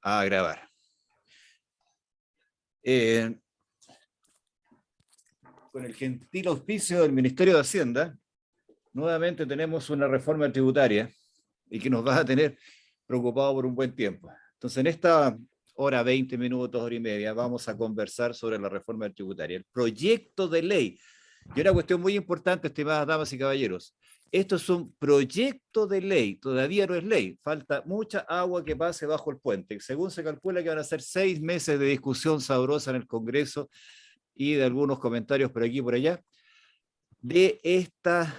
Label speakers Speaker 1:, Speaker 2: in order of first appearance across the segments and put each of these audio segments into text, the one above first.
Speaker 1: a grabar. Con el gentil auspicio del Ministerio de Hacienda, nuevamente tenemos una reforma tributaria y que nos va a tener preocupado por un buen tiempo. Entonces, en esta hora, 20 minutos, hora y media, vamos a conversar sobre la reforma tributaria, el proyecto de ley. Y una cuestión muy importante, estimadas damas y caballeros, esto es un proyecto de ley, todavía no es ley, falta mucha agua que pase bajo el puente. Según se calcula que van a ser 6 meses de discusión sabrosa en el Congreso y de algunos comentarios por aquí y por allá, de esta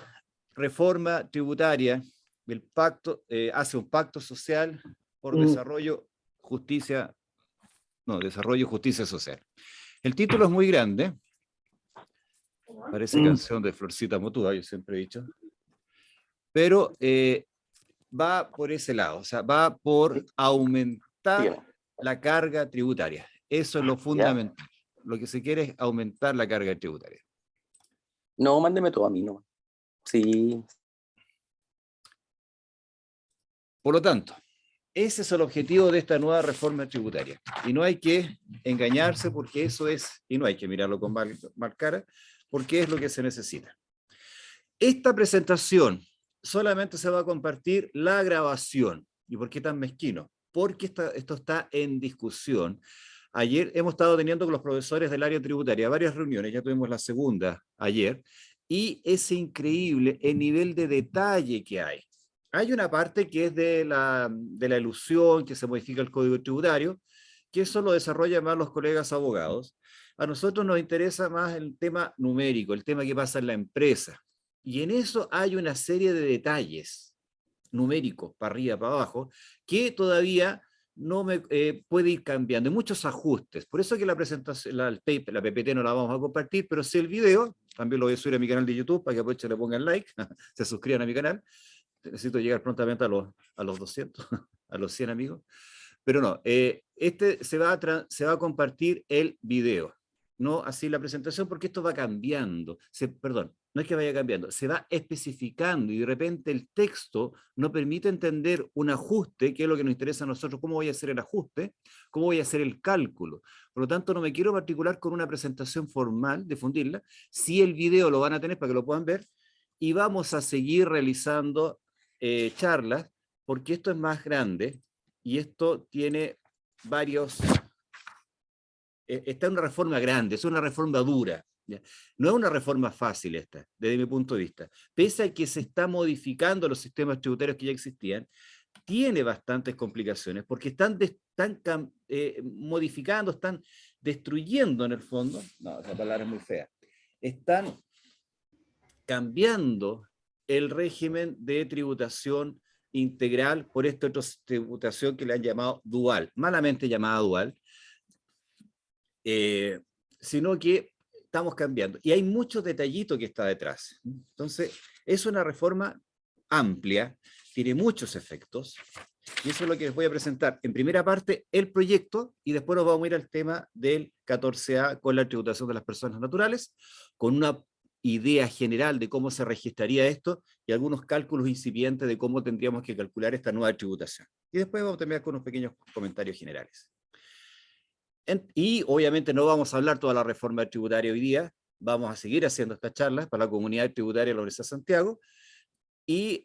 Speaker 1: reforma tributaria, el pacto, hace un pacto social por desarrollo, justicia social. El título es muy grande, parece canción de Florcita Motúa, yo siempre he dicho, pero va por ese lado, o sea, va por aumentar la carga tributaria. Eso es lo fundamental. Lo que se quiere es aumentar la carga tributaria.
Speaker 2: No, mándeme todo a mí, no. Sí.
Speaker 1: Por lo tanto, ese es el objetivo de esta nueva reforma tributaria. Y no hay que engañarse porque eso es, y no hay que mirarlo con mal cara, porque es lo que se necesita. Esta presentación solamente se va a compartir la grabación. ¿Y por qué tan mezquino? Porque esto está en discusión. Ayer hemos estado teniendo con los profesores del área tributaria varias reuniones, ya tuvimos la segunda ayer, y es increíble el nivel de detalle que hay. Hay una parte que es de la elusión, que se modifica el código tributario, que eso lo desarrollan más los colegas abogados. A nosotros nos interesa más el tema numérico, el tema que pasa en la empresa. Y en eso hay una serie de detalles numéricos, para arriba, para abajo, que todavía no me puede ir cambiando, hay muchos ajustes. Por eso que la presentación, la PPT no la vamos a compartir, pero sí el video, también lo voy a subir a mi canal de YouTube para que aprovechen, le pongan like, se suscriban a mi canal. Necesito llegar prontamente a los 200, a los 100 amigos. Pero no, se va a compartir el video, no así la presentación, porque esto va cambiando. Perdón, no es que vaya cambiando, se va especificando y de repente el texto no permite entender un ajuste, que es lo que nos interesa a nosotros, cómo voy a hacer el ajuste, cómo voy a hacer el cálculo. Por lo tanto, no me quiero particular con una presentación formal, difundirla. Sí, el video lo van a tener para que lo puedan ver y vamos a seguir realizando charlas, porque esto es más grande y esto tiene varios... Está en una reforma grande, es una reforma dura. ¿Ya? No es una reforma fácil esta, desde mi punto de vista. Pese a que se está modificando los sistemas tributarios que ya existían, tiene bastantes complicaciones, porque están modificando, están destruyendo en el fondo, no, esa palabra es muy fea, están cambiando el régimen de tributación integral por esta otra tributación que le han llamado dual, malamente llamada dual, sino que estamos cambiando. Y hay muchos detallitos que está detrás. Entonces, es una reforma amplia, tiene muchos efectos, y eso es lo que les voy a presentar. En primera parte, el proyecto, y después nos vamos a ir al tema del 14A con la tributación de las personas naturales, con una idea general de cómo se registraría esto y algunos cálculos incipientes de cómo tendríamos que calcular esta nueva tributación. Y después vamos a terminar con unos pequeños comentarios generales. Y obviamente no vamos a hablar toda la reforma tributaria hoy día, vamos a seguir haciendo estas charlas para la comunidad tributaria de la Universidad de Santiago, y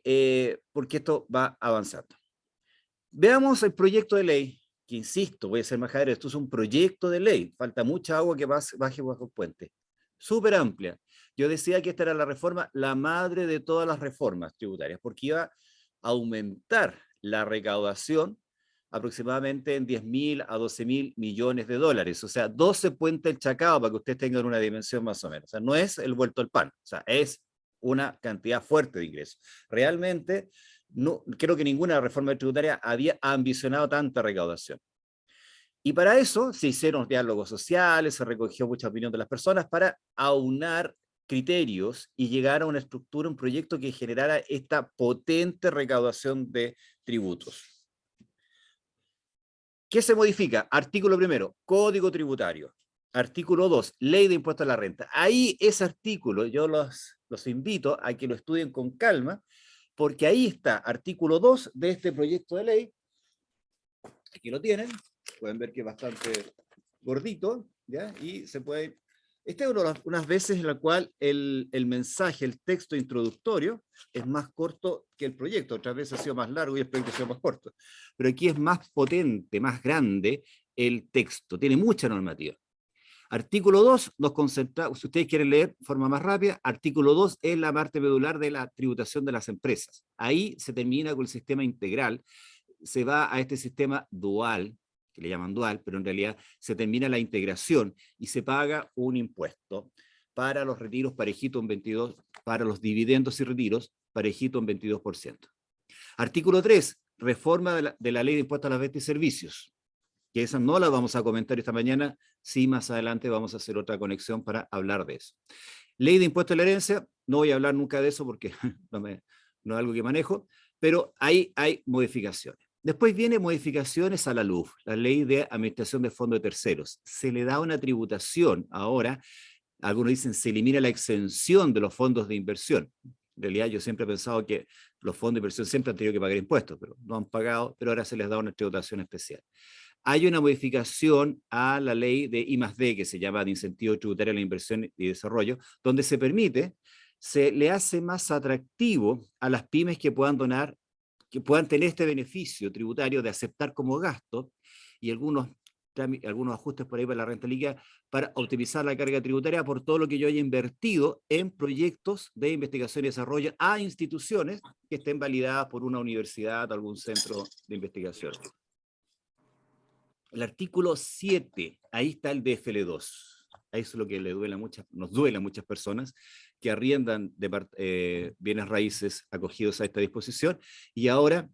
Speaker 1: porque esto va avanzando. Veamos el proyecto de ley, que insisto, voy a ser majadero, esto es un proyecto de ley, falta mucha agua que baje bajo el puente, súper amplia. Yo decía que esta era la reforma, la madre de todas las reformas tributarias, porque iba a aumentar la recaudación aproximadamente en 10.000 a 12.000 millones de dólares, o sea, 12 puentes el Chacao, para que ustedes tengan una dimensión más o menos. O sea, no es el vuelto al pan, o sea, es una cantidad fuerte de ingresos. Realmente, no, creo que ninguna reforma tributaria había ambicionado tanta recaudación. Y para eso se hicieron diálogos sociales, se recogió mucha opinión de las personas para aunar criterios y llegar a una estructura, un proyecto que generara esta potente recaudación de tributos. ¿Qué se modifica? Artículo primero, Código Tributario. Artículo 2, Ley de Impuestos a la Renta. Ahí ese artículo, yo los invito a que lo estudien con calma, porque ahí está, artículo 2 de este proyecto de ley, Aquí lo tienen, pueden ver que es bastante gordito, ¿ya? Y se puede... Esta es unas veces en la cual el mensaje, el texto introductorio, es más corto que el proyecto. Otras veces ha sido más largo y el proyecto ha sido más corto. Pero aquí es más potente, más grande el texto. Tiene mucha normativa. Artículo 2, nos concentra, si ustedes quieren leer de forma más rápida, artículo 2 es la parte medular de la tributación de las empresas. Ahí se termina con el sistema integral, se va a este sistema dual, que le llaman dual, pero en realidad se termina la integración y se paga un impuesto para los retiros parejito en 22, para los dividendos y retiros parejito en 22%. Artículo 3, reforma de la ley de impuestos a las ventas y servicios, que esa no la vamos a comentar esta mañana, sí más adelante vamos a hacer otra conexión para hablar de eso. Ley de impuesto a la herencia, no voy a hablar nunca de eso porque no es algo que manejo, pero ahí hay modificaciones. Después viene modificaciones a la LUF, la Ley de Administración de Fondos de Terceros. Se le da una tributación ahora, algunos dicen se elimina la exención de los fondos de inversión. En realidad yo siempre he pensado que los fondos de inversión siempre han tenido que pagar impuestos, pero no han pagado, pero ahora se les da una tributación especial. Hay una modificación a la ley de I+D, que se llama de incentivo tributario a la inversión y desarrollo, donde se permite, se le hace más atractivo a las pymes que puedan donar, que puedan tener este beneficio tributario de aceptar como gasto y algunos ajustes por ahí para la renta líquida para optimizar la carga tributaria por todo lo que yo haya invertido en proyectos de investigación y desarrollo a instituciones que estén validadas por una universidad o algún centro de investigación. El artículo 7, ahí está el DFL2. Eso es lo que nos duele a muchas personas que arriendan bienes raíces acogidos a esta disposición, y ahora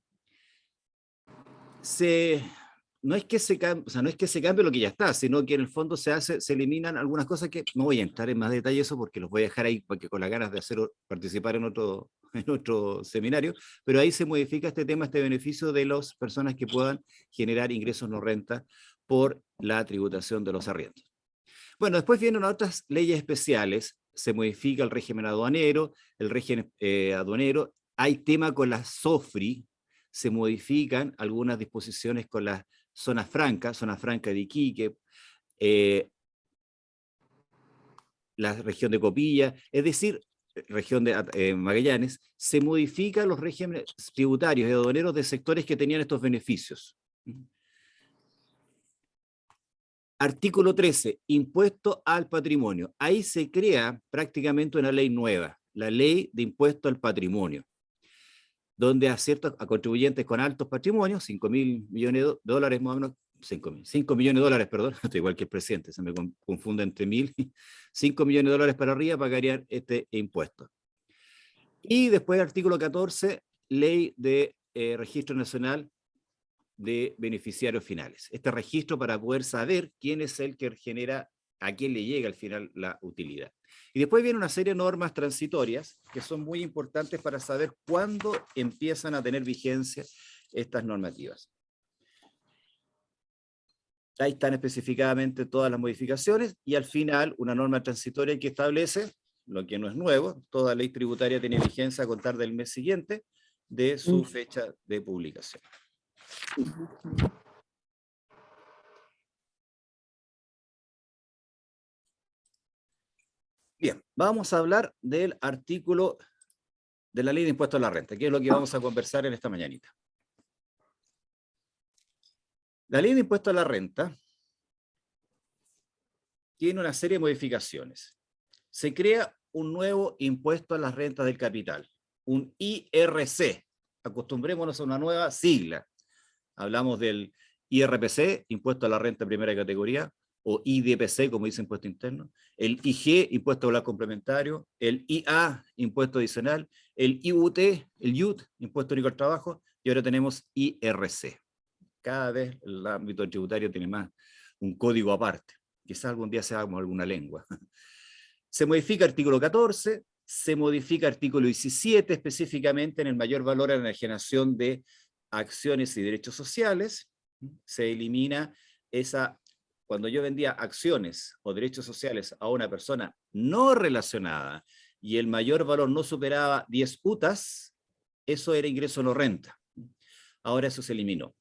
Speaker 1: no es que se cambie lo que ya está, sino que en el fondo se eliminan algunas cosas que no voy a entrar en más detalle eso porque los voy a dejar ahí porque con las ganas de participar en otro seminario, pero ahí se modifica este tema, este beneficio de las personas que puedan generar ingresos no renta por la tributación de los arriendos. Bueno, después vienen otras leyes especiales, se modifica el régimen aduanero, hay tema con la SOFRI, se modifican algunas disposiciones con las zona franca de Iquique, la región de Copilla, es decir, región de Magallanes, se modifican los regímenes tributarios y aduaneros de sectores que tenían estos beneficios. Artículo 13, impuesto al patrimonio. Ahí se crea prácticamente una ley nueva, la ley de impuesto al patrimonio, donde a contribuyentes con altos patrimonios, 5.000 millones de dólares más o menos, 5 millones de dólares, perdón, estoy igual que el presidente, se me confunde entre 1.000, 5 millones de dólares para arriba pagarían este impuesto. Y después artículo 14, ley de registro nacional de beneficiarios finales. Este registro para poder saber quién es el que genera, a quién le llega al final la utilidad. Y después viene una serie de normas transitorias que son muy importantes para saber cuándo empiezan a tener vigencia estas normativas. Ahí están especificadamente todas las modificaciones y al final una norma transitoria que establece, lo que no es nuevo, toda ley tributaria tiene vigencia a contar del mes siguiente de su fecha de publicación. Bien, vamos a hablar del artículo de la ley de impuesto a la renta, que es lo que vamos a conversar en esta mañanita. La ley de impuesto a la renta tiene una serie de modificaciones. Se crea un nuevo impuesto a las rentas del capital, un IRC. Acostumbrémonos a una nueva sigla. Hablamos del IRPC, impuesto a la renta de primera categoría, o IDPC, como dice impuesto interno, el IG, impuesto obrero complementario, el IA, impuesto adicional, el IUT, el IUT, impuesto único al trabajo, y ahora tenemos IRC. Cada vez el ámbito tributario tiene más un código aparte. Quizás algún día seamos alguna lengua. Se modifica artículo 14, se modifica artículo 17, específicamente en el mayor valor en la enajenación de acciones y derechos sociales. Se elimina esa, cuando yo vendía acciones o derechos sociales a una persona no relacionada y el mayor valor no superaba 10 UTAs, eso era ingreso no renta. Ahora eso se eliminó,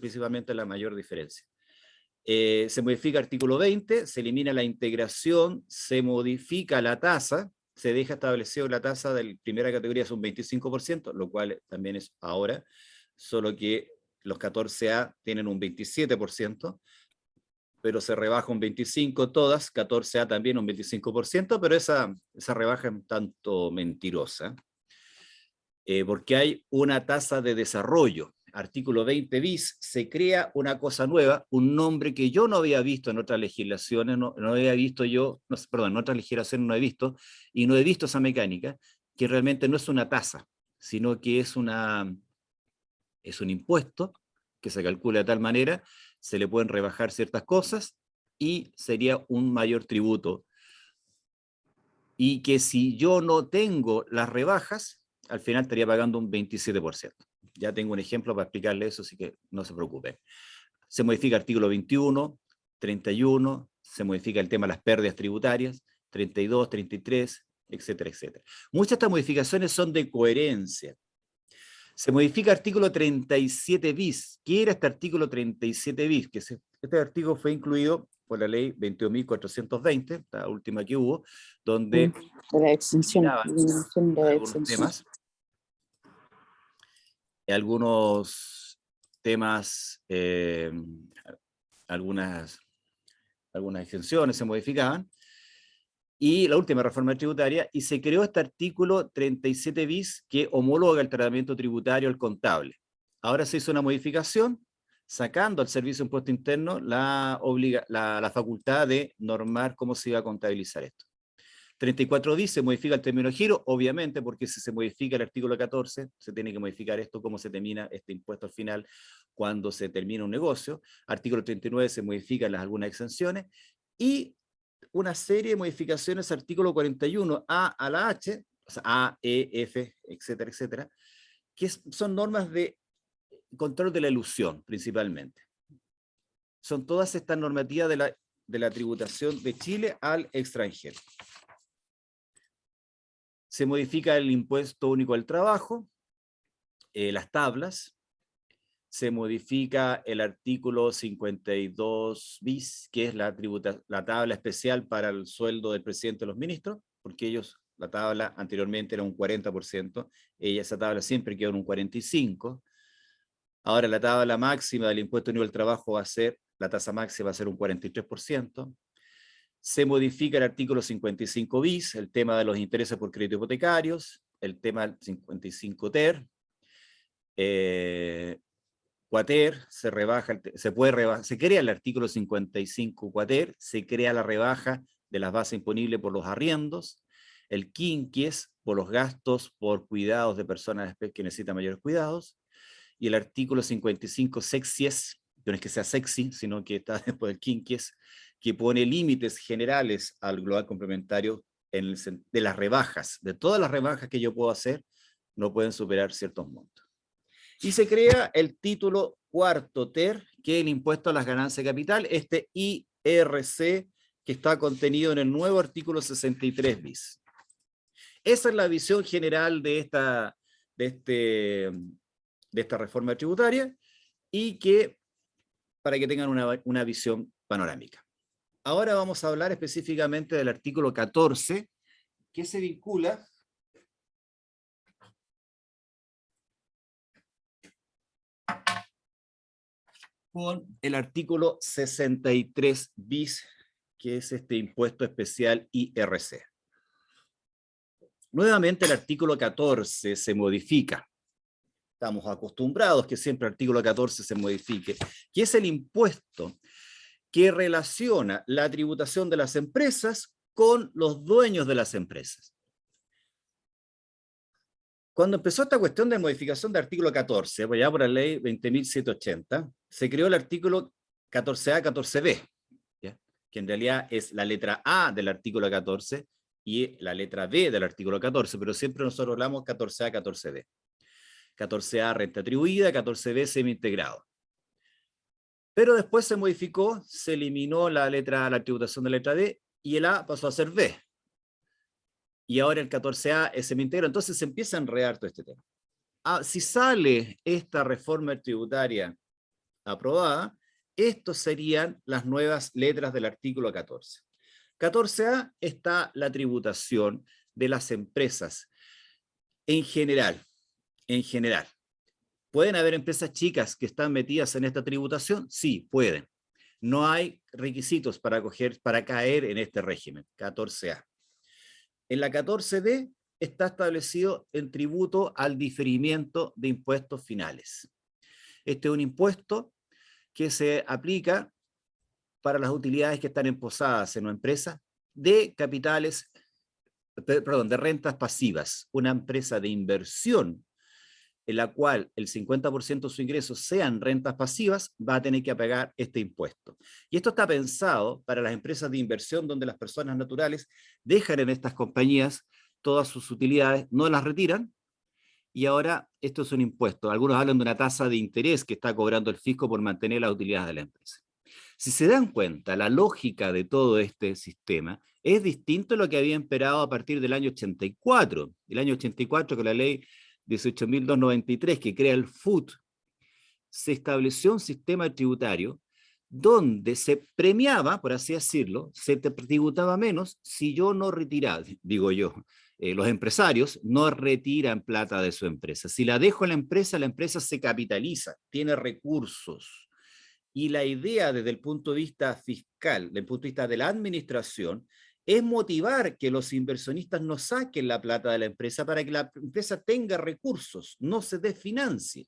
Speaker 1: principalmente la mayor diferencia. Se modifica artículo 20, se elimina la integración, se modifica la tasa, se deja establecido la tasa de primera categoría es un 25%, lo cual también es ahora, solo que los 14A tienen un 27%, pero se rebaja un 25% todas, 14A también un 25%, pero esa rebaja es un tanto mentirosa, porque hay una tasa de desarrollo. Artículo 20 bis, se crea una cosa nueva, un nombre que yo no había visto en otras legislaciones, no había visto yo, no, perdón, en otras legislaciones no he visto, y no he visto esa mecánica, que realmente no es una tasa, sino que es un impuesto que se calcula de tal manera, se le pueden rebajar ciertas cosas y sería un mayor tributo. Y que si yo no tengo las rebajas, al final estaría pagando un 27%. Ya tengo un ejemplo para explicarle eso, así que no se preocupen. Se modifica el artículo 21, 31, se modifica el tema de las pérdidas tributarias, 32, 33, etcétera, etcétera. Muchas de estas modificaciones son de coherencia. Se modifica el artículo 37 bis. ¿Qué era este artículo 37 bis? Este artículo fue incluido por la ley 21.420, la última que hubo, donde
Speaker 3: de la exención,
Speaker 1: algunos temas, algunas exenciones se modificaban, y la última reforma tributaria, y se creó este artículo 37 bis que homologa el tratamiento tributario al contable. Ahora se hizo una modificación, sacando al Servicio de Impuesto Interno la facultad de normar cómo se iba a contabilizar esto. 34 bis se modifica el término de giro, obviamente, porque si se modifica el artículo 14, se tiene que modificar esto, cómo se termina este impuesto al final cuando se termina un negocio. Artículo 39 se modifican algunas exenciones, y una serie de modificaciones, artículo 41, A a la H, o sea, A, E, F, etcétera, etcétera, que son normas de control de la elusión, principalmente. Son todas estas normativas de la tributación de Chile al extranjero. Se modifica el impuesto único al trabajo, las tablas, se modifica el artículo 52 bis, que es la tabla especial para el sueldo del presidente de los ministros, porque la tabla anteriormente era un 40%, esa tabla siempre quedó en un 45%, ahora la tabla máxima del impuesto único al trabajo la tasa máxima va a ser un 43%, se modifica el artículo 55 bis, el tema de los intereses por crédito hipotecarios, el tema del 55 ter, Cuater, se crea el artículo 55 Cuater, se crea la rebaja de las bases imponibles por los arriendos, el quinquies por los gastos por cuidados de personas que necesitan mayores cuidados, y el artículo 55 sexies, que no es que sea sexy, sino que está después del quinquies, que pone límites generales al global complementario de las rebajas, de todas las rebajas que yo puedo hacer, no pueden superar ciertos montos. Y se crea el título cuarto ter, que es el impuesto a las ganancias de capital, este IRC, que está contenido en el nuevo artículo 63 bis. Esa es la visión general de esta reforma tributaria, y para que tengan una visión panorámica. Ahora vamos a hablar específicamente del artículo 14, que se vincula con el artículo 63 bis, que es este impuesto especial IRC. Nuevamente el artículo 14 se modifica. Estamos acostumbrados que siempre el artículo 14 se modifique, que es el impuesto que relaciona la tributación de las empresas con los dueños de las empresas. Cuando empezó esta cuestión de modificación del artículo 14, ya por la ley 20.780, se creó el artículo 14A, 14B, ¿ya? Que en realidad es la letra A del artículo 14 y la letra B del artículo 14, pero siempre nosotros hablamos 14A, 14B. 14A renta atribuida, 14B semi-integrado. Pero después se modificó, se eliminó la tributación de la letra D, y el A pasó a ser B. Y ahora el 14A es semi-íntegro, entonces se empieza a enredar todo este tema. si sale esta reforma tributaria aprobada, estos serían las nuevas letras del artículo 14. 14A está la tributación de las empresas en general. En general. ¿Pueden haber empresas chicas que están metidas en esta tributación? Sí, pueden. No hay requisitos para caer en este régimen, 14A. En la 14D está establecido el tributo al diferimiento de impuestos finales. Este es un impuesto que se aplica para las utilidades que están emposadas en una empresa de capitales, perdón, de rentas pasivas. Una empresa de inversión en la cual el 50% de sus ingresos sean rentas pasivas, va a tener que pagar este impuesto. Y esto está pensado para las empresas de inversión donde las personas naturales dejan en estas compañías todas sus utilidades, no las retiran, y ahora esto es un impuesto. Algunos hablan de una tasa de interés que está cobrando el fisco por mantener las utilidades de la empresa. Si se dan cuenta, la lógica de todo este sistema es distinto a lo que había esperado a partir del año 84. El año 84, con la ley 18.293, que crea el FUT, se estableció un sistema tributario donde se premiaba, por así decirlo, se te tributaba menos si yo no retiraba, digo yo, los empresarios no retiran plata de su empresa. Si la dejo en la empresa se capitaliza, tiene recursos. Y la idea desde el punto de vista fiscal, desde el punto de vista de la administración, es motivar que los inversionistas no saquen la plata de la empresa para que la empresa tenga recursos, no se desfinancie.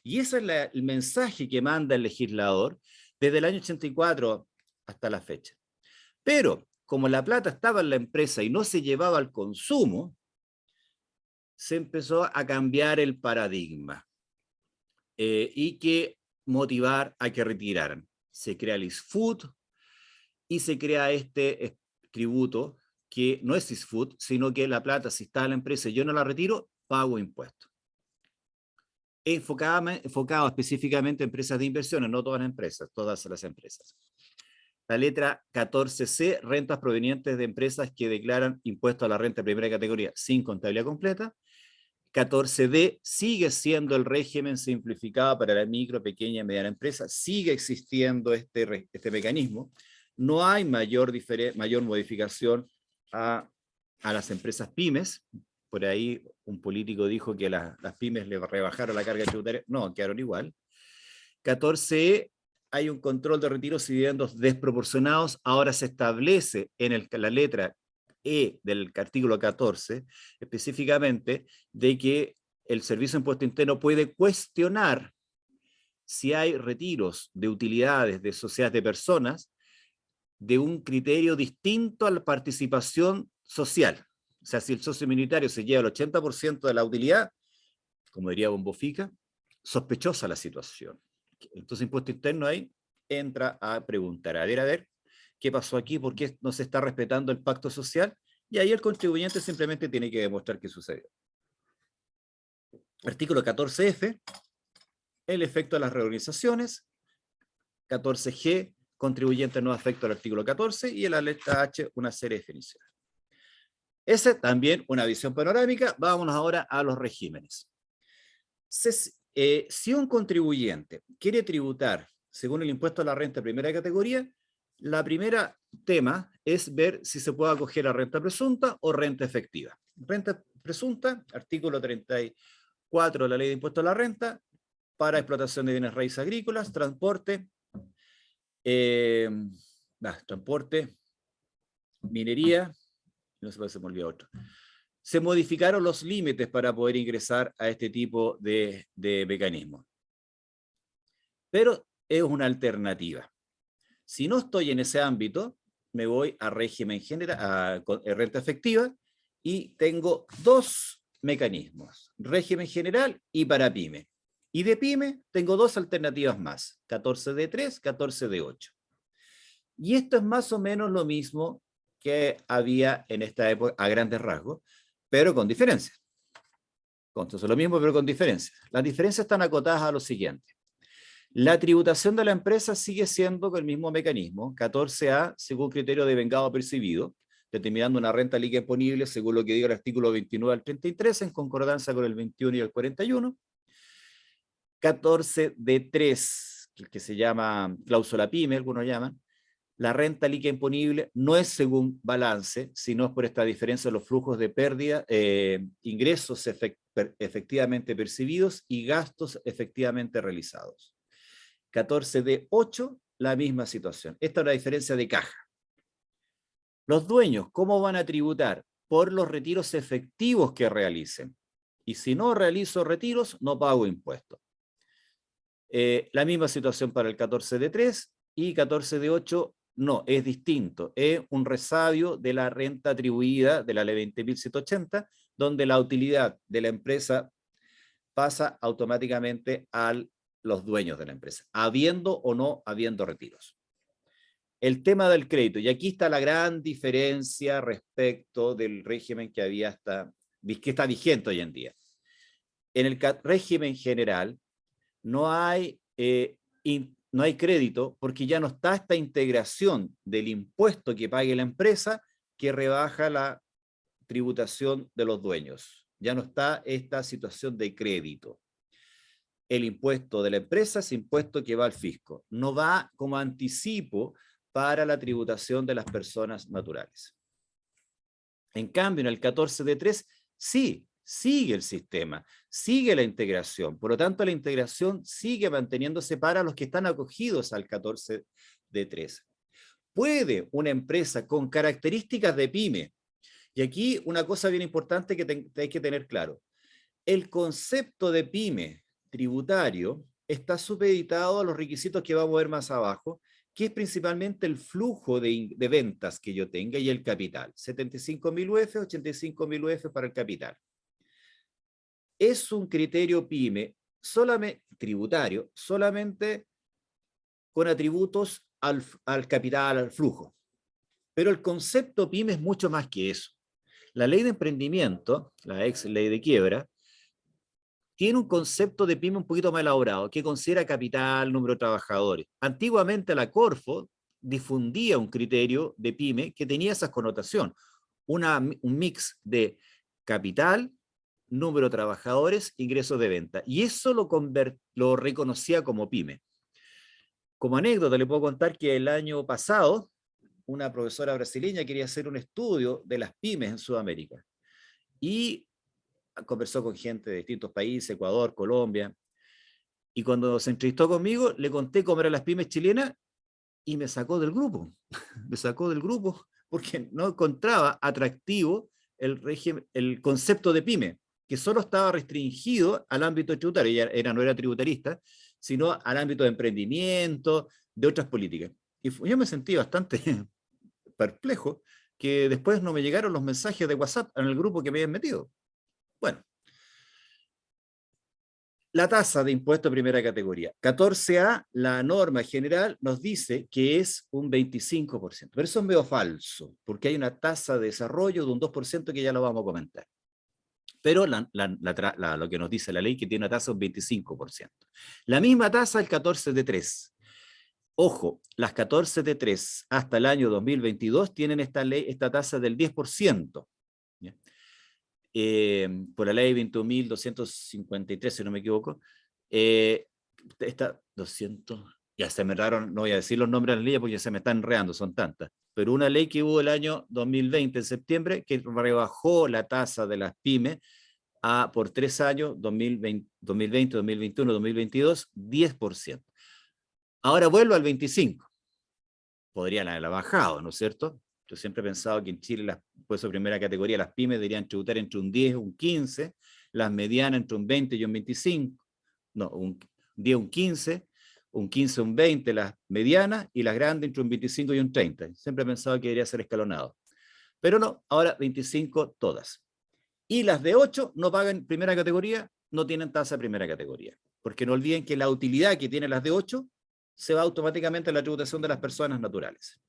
Speaker 1: Y ese es el mensaje que manda el legislador desde el año 84 hasta la fecha. Pero, como la plata estaba en la empresa y no se llevaba al consumo, se empezó a cambiar el paradigma y que motivar a que retiraran. Se crea el ISFUT y se crea este tributo que no es ISFUT, sino que la plata, si está en la empresa y yo no la retiro, pago impuestos. Enfocado específicamente a empresas de inversiones, no todas las empresas, todas las empresas. La letra 14C, rentas provenientes de empresas que declaran impuestos a la renta de primera categoría sin contabilidad completa. 14D sigue siendo el régimen simplificado para la micro, pequeña y mediana empresa, sigue existiendo este mecanismo, no hay mayor modificación a las empresas pymes. Por ahí un político dijo que las pymes le rebajaron la carga tributaria, no, quedaron igual. 14E, hay un control de retiros y dividendos desproporcionados, ahora se establece en la letra E del artículo 14, específicamente, de que el Servicio de Impuesto Interno puede cuestionar si hay retiros de utilidades de sociedades de personas de un criterio distinto a la participación social. O sea, si el socio minoritario se lleva el 80% de la utilidad, como diría Bombofica, sospechosa la situación. Entonces, Impuesto Interno ahí entra a preguntar, a ver, ¿qué pasó aquí? ¿Por qué no se está respetando el pacto social? Y ahí el contribuyente simplemente tiene que demostrar qué sucedió. Artículo 14F, el efecto de las reorganizaciones. 14G, contribuyente no afecta al artículo 14, y en la letra H una serie de definiciones. Esa también una visión panorámica. Vámonos ahora a los regímenes. Si un contribuyente quiere tributar según el impuesto a la renta de primera categoría, la primera tema es ver si se puede acoger a renta presunta o renta efectiva. Renta presunta, artículo 34 de la Ley de Impuesto a la Renta, para explotación de bienes raíces agrícolas, transporte, minería, no sé si se me olvidó otro. Se modificaron los límites para poder ingresar a este tipo de mecanismos. Pero es una alternativa. Si no estoy en ese ámbito, me voy a régimen general, a renta efectiva, y tengo dos mecanismos, régimen general y para pyme. Y de pyme tengo dos alternativas más, 14D3, 14D8. Y esto es más o menos lo mismo que había en esta época a grandes rasgos, pero con diferencias. Entonces, es lo mismo, pero con diferencias. Las diferencias están acotadas a lo siguiente. La tributación de la empresa sigue siendo con el mismo mecanismo, 14A, según criterio de vengado percibido, determinando una renta líquida imponible según lo que diga el artículo 29 al 33, en concordancia con el 21 y el 41. 14D3, que se llama cláusula PYME, algunos llaman, la renta líquida imponible no es según balance, sino por esta diferencia de los flujos de pérdida, ingresos efectivamente percibidos y gastos efectivamente realizados. 14D8, la misma situación. Esta es una diferencia de caja. Los dueños, ¿cómo van a tributar? Por los retiros efectivos que realicen. Y si no realizo retiros, no pago impuestos. La misma situación para el 14D3 y 14D8 no, es distinto. Es un resabio de la renta atribuida de la ley 20.180, donde la utilidad de la empresa pasa automáticamente a los dueños de la empresa, habiendo o no habiendo retiros. El tema del crédito, y aquí está la gran diferencia respecto del régimen que está vigente hoy en día. En el régimen general no hay crédito porque ya no está esta integración del impuesto que pague la empresa que rebaja la tributación de los dueños. Ya no está esta situación de crédito. El impuesto de la empresa es impuesto que va al fisco. No va como anticipo para la tributación de las personas naturales. En cambio, en el 14D3, sí, sigue el sistema, sigue la integración. Por lo tanto, la integración sigue manteniéndose para los que están acogidos al 14D3. ¿Puede una empresa con características de pyme? Y aquí una cosa bien importante que hay que tener claro. El concepto de pyme tributario está supeditado a los requisitos que vamos a ver más abajo, que es principalmente el flujo de ventas que yo tenga y el capital. 75.000 UF, 85.000 UF para el capital. Es un criterio PYME tributario solamente con atributos al capital, al flujo. Pero el concepto PYME es mucho más que eso. La ley de emprendimiento, la ex ley de quiebra, tiene un concepto de pyme un poquito más elaborado, que considera capital, número de trabajadores. Antiguamente la Corfo difundía un criterio de pyme que tenía esa connotación, un mix de capital, número de trabajadores, ingresos de venta. Y eso lo reconocía como pyme. Como anécdota, le puedo contar que el año pasado, una profesora brasileña quería hacer un estudio de las pymes en Sudamérica. Y conversó con gente de distintos países, Ecuador, Colombia, y cuando se entrevistó conmigo, le conté cómo eran las pymes chilenas y me sacó del grupo. Me sacó del grupo porque no encontraba atractivo el concepto de pyme, que solo estaba restringido al ámbito tributario. Ella no era tributarista, sino al ámbito de emprendimiento, de otras políticas. Y yo me sentí bastante perplejo que después no me llegaron los mensajes de WhatsApp en el grupo que me habían metido. Bueno, la tasa de impuesto de primera categoría. 14A, la norma general nos dice que es un 25%, pero eso es medio falso, porque hay una tasa de desarrollo de un 2% que ya lo vamos a comentar. Pero lo que nos dice la ley que tiene una tasa de un 25%. La misma tasa el 14D3. Ojo, las 14D3 hasta el año 2022 tienen esta tasa del 10%. ¿Ya? Por la ley 21.253, si no me equivoco, está 200, ya se me erraron, no voy a decir los nombres de las leyes porque ya se me están enredando, son tantas, pero una ley que hubo el año 2020, en septiembre, que rebajó la tasa de las pymes por 3 años, 2020, 2021, 2022, 10%. Ahora vuelvo al 25%. Podrían haberla bajado, ¿no es cierto? Yo siempre he pensado que en Chile, por eso primera categoría, las pymes deberían tributar entre un 10 y un 15, las medianas entre un 20 y un 25, no, un 10 un 15, un 15 un 20 las medianas y las grandes entre un 25 y un 30. Siempre he pensado que debería ser escalonado. Pero no, ahora 25 todas. Y las de 8 no pagan primera categoría, no tienen tasa de primera categoría. Porque no olviden que la utilidad que tienen las de 8 se va automáticamente a la tributación de las personas naturales.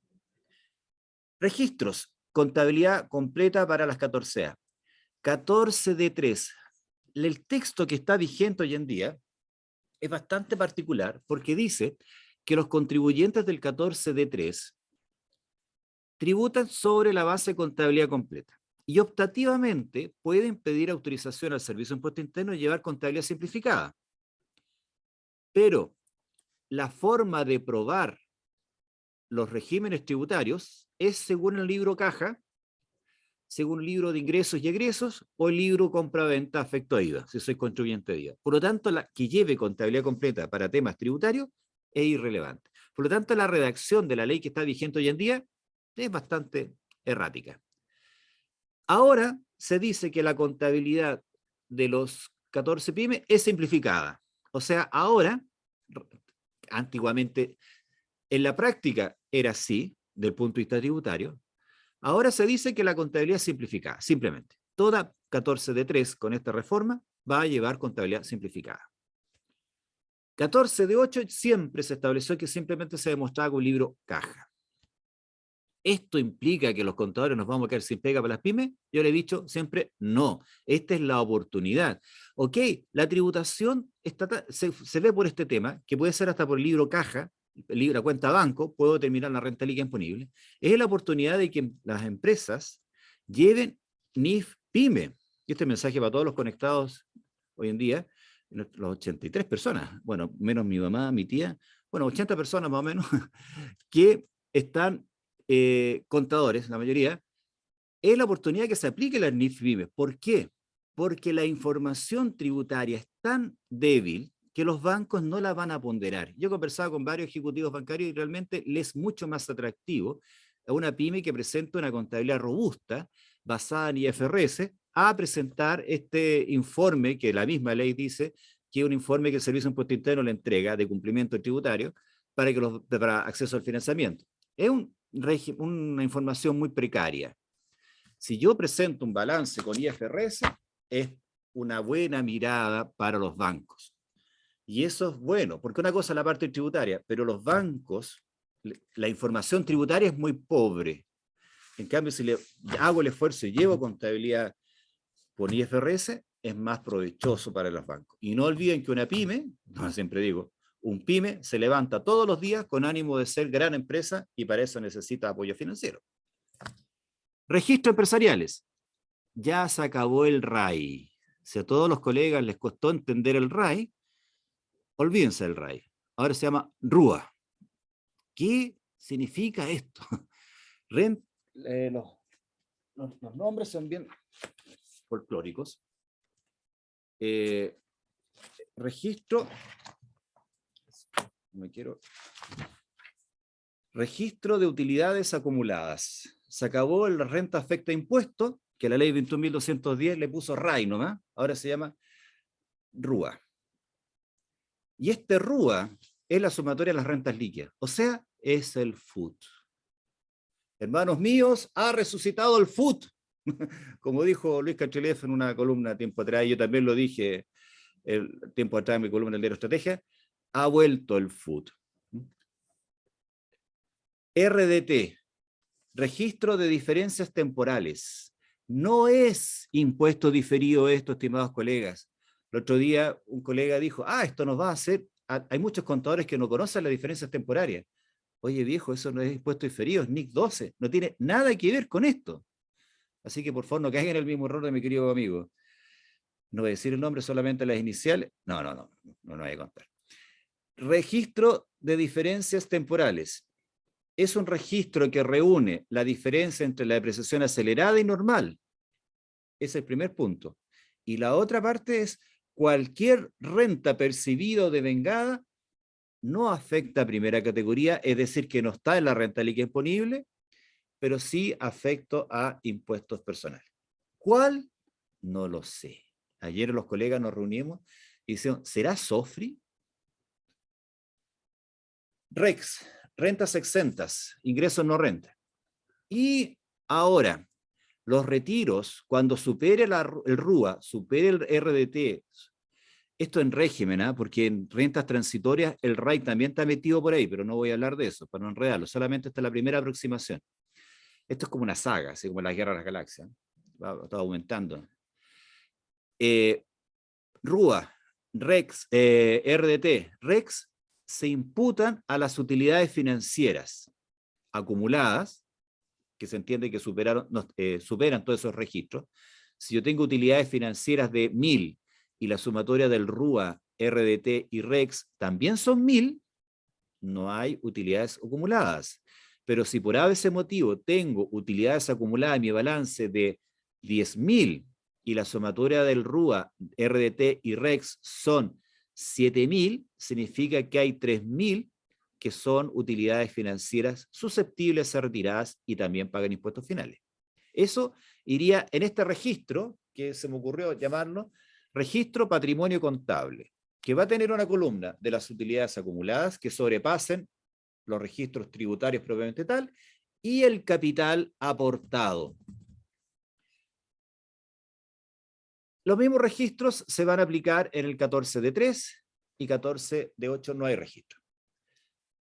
Speaker 1: Registros, contabilidad completa para las 14A. 14D3. El texto que está vigente hoy en día es bastante particular porque dice que los contribuyentes del 14D3 tributan sobre la base de contabilidad completa. Y optativamente pueden pedir autorización al Servicio de Impuesto Interno y llevar contabilidad simplificada. Pero la forma de probar los regímenes tributarios es según el libro caja, según el libro de ingresos y egresos, o el libro compra-venta afecto a IVA, si soy contribuyente de IVA. Por lo tanto, la que lleve contabilidad completa para temas tributarios es irrelevante. Por lo tanto, la redacción de la ley que está vigente hoy en día es bastante errática. Ahora se dice que la contabilidad de los 14 pymes es simplificada. O sea, ahora, antiguamente, en la práctica era así, del punto de vista tributario. Ahora se dice que la contabilidad es simplificada, simplemente. Toda 14 de 3 con esta reforma va a llevar contabilidad simplificada. 14 de 8 siempre se estableció que simplemente se demostraba con un libro caja. ¿Esto implica que los contadores nos vamos a quedar sin pega para las pymes? Yo le he dicho siempre, no. Esta es la oportunidad. Ok, la tributación estatal se ve por este tema, que puede ser hasta por el libro caja, la cuenta banco, puedo determinar la renta líquida imponible. Es la oportunidad de que las empresas lleven NIF PYME. Y este mensaje para todos los conectados hoy en día, los 83 personas, bueno, menos mi mamá, mi tía, bueno, 80 personas más o menos, que están contadores, la mayoría, es la oportunidad que se aplique la NIF PYME. ¿Por qué? Porque la información tributaria es tan débil que los bancos no la van a ponderar. Yo he conversado con varios ejecutivos bancarios y realmente les es mucho más atractivo a una pyme que presenta una contabilidad robusta, basada en IFRS, a presentar este informe que la misma ley dice que es un informe que el Servicio de Impuesto Interno le entrega de cumplimiento tributario para acceso al financiamiento. Es una información muy precaria. Si yo presento un balance con IFRS, es una buena mirada para los bancos. Y eso es bueno, porque una cosa es la parte tributaria, pero los bancos, la información tributaria es muy pobre. En cambio, si le hago el esfuerzo y llevo contabilidad con IFRS, es más provechoso para los bancos. Y no olviden que una pyme, no siempre digo, un pyme se levanta todos los días con ánimo de ser gran empresa y para eso necesita apoyo financiero. Registros empresariales. Ya se acabó el RAI. Si a todos los colegas les costó entender el RAI, olvídense del RAI. Ahora se llama RUA. ¿Qué significa esto? Los nombres son bien folclóricos. Registro de utilidades acumuladas. Se acabó la renta afecta a impuestos, que la ley 21.210 le puso RAI nomás, ahora se llama RUA. Y este RUA es la sumatoria de las rentas líquidas, o sea, es el FUT. Hermanos míos, ha resucitado el FUT, como dijo Luis Cacheles en una columna tiempo atrás, yo también lo dije el tiempo atrás en mi columna del diario Estrategia, ha vuelto el FUT. RDT, registro de diferencias temporales. No es impuesto diferido esto, estimados colegas. El otro día un colega dijo, esto nos va a hacer, hay muchos contadores que no conocen las diferencias temporarias. Oye viejo, eso no es impuesto diferido, es NIC 12, no tiene nada que ver con esto. Así que por favor no caigan en el mismo error de mi querido amigo. No voy a decir el nombre, solamente las iniciales. No voy a contar. Registro de diferencias temporales. Es un registro que reúne la diferencia entre la depreciación acelerada y normal. Ese es el primer punto. Y la otra parte es cualquier renta percibida o devengada no afecta a primera categoría, es decir, que no está en la renta líquida imponible, pero sí afecta a impuestos personales. ¿Cuál? No lo sé. Ayer los colegas nos reunimos y dijeron, ¿será SOFRI? REX, rentas exentas, ingresos no renta. Y ahora, los retiros, cuando supere el RUA, supere el RDT, esto en régimen, porque en rentas transitorias el RAI también está metido por ahí, pero no voy a hablar de eso, para no enredarlo, solamente esta es la primera aproximación. Esto es como una saga, así como la Guerra de las Galaxias, está aumentando. RUA, REX, RDT, REX se imputan a las utilidades financieras acumuladas que se entiende que superan todos esos registros, si yo tengo utilidades financieras de 1000 y la sumatoria del RUA, RDT y REX también son 1000, no hay utilidades acumuladas. Pero si por ese motivo tengo utilidades acumuladas en mi balance de 10.000 y la sumatoria del RUA, RDT y REX son 7.000, significa que hay 3.000 que son utilidades financieras susceptibles de ser retiradas y también pagan impuestos finales. Eso iría en este registro, que se me ocurrió llamarlo, registro patrimonio contable, que va a tener una columna de las utilidades acumuladas que sobrepasen los registros tributarios propiamente tal, y el capital aportado. Los mismos registros se van a aplicar en el 14D3 y 14D8 no hay registro.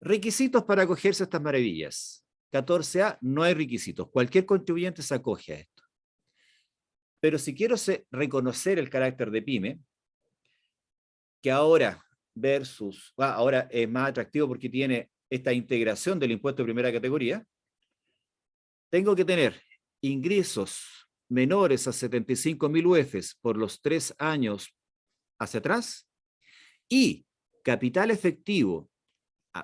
Speaker 1: Requisitos para acogerse a estas maravillas. 14A no hay requisitos. Cualquier contribuyente se acoge a esto. Pero si quiero reconocer el carácter de pyme, que ahora ahora es más atractivo porque tiene esta integración del impuesto de primera categoría, tengo que tener ingresos menores a 75.000 UFs por los 3 años hacia atrás y capital efectivo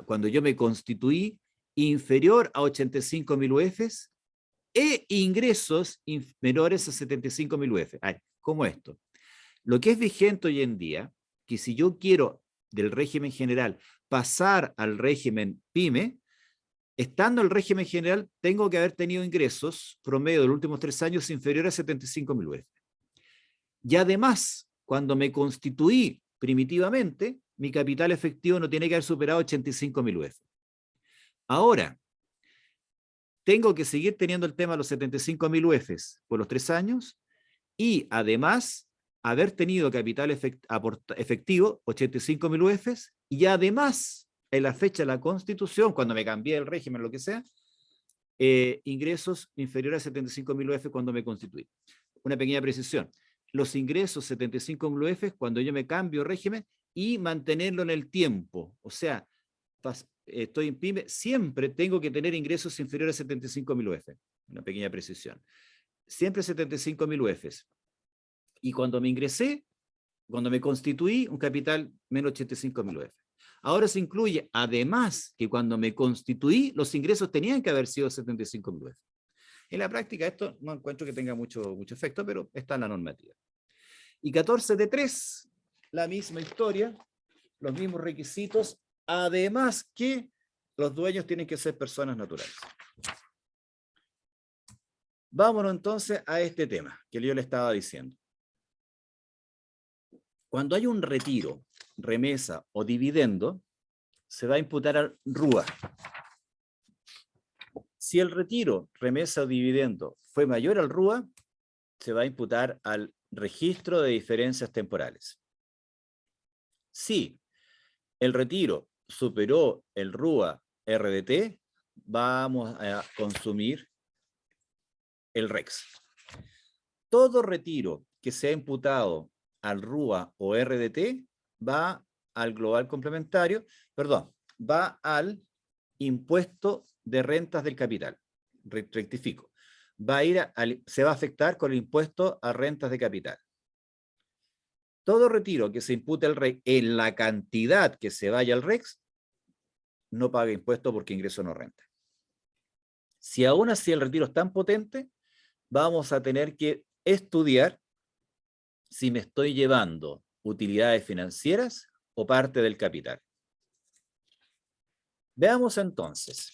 Speaker 1: cuando yo me constituí inferior a 85.000 UFs e ingresos menores a 75.000 UF. ¿Cómo esto? Lo que es vigente hoy en día, que si yo quiero del régimen general pasar al régimen PYME, estando en el régimen general, tengo que haber tenido ingresos promedio de los últimos 3 años inferiores a 75.000 UF. Y además, cuando me constituí primitivamente, mi capital efectivo no tiene que haber superado 85.000 UF. Ahora, tengo que seguir teniendo el tema de los 75.000 UFs por los 3 años y además haber tenido capital efectivo 85.000 UFs y además en la fecha de la Constitución, cuando me cambié el régimen, lo que sea, ingresos inferiores a 75.000 UF cuando me constituí. Una pequeña precisión. Los ingresos 75.000 UF cuando yo me cambio régimen y mantenerlo en el tiempo. O sea, estoy en PYME, siempre tengo que tener ingresos inferiores a 75.000 UF. Una pequeña precisión. Siempre 75.000 UFs. Y cuando me ingresé, cuando me constituí, un capital menos 85.000 UF. Ahora se incluye, además, que cuando me constituí, los ingresos tenían que haber sido 75.000 UF. En la práctica esto no encuentro que tenga mucho efecto, pero está en la normativa. Y 14D3, la misma historia, los mismos requisitos, además que los dueños tienen que ser personas naturales. Vámonos entonces a este tema que yo le estaba diciendo. Cuando hay un retiro, remesa o dividendo, se va a imputar al RUA. Si el retiro, remesa o dividendo fue mayor al RUA, se va a imputar al registro de diferencias temporales. Si el retiro superó el RUA RDT, vamos a consumir el REX. Todo retiro que sea imputado al RUA o RDT va al global complementario, va al impuesto de rentas del capital. Rectifico. Se va a afectar con el impuesto a rentas de capital. Todo retiro que se impute al REX en la cantidad que se vaya al REX no paga impuesto porque ingreso no renta. Si aún así el retiro es tan potente, vamos a tener que estudiar si me estoy llevando utilidades financieras o parte del capital. Veamos entonces.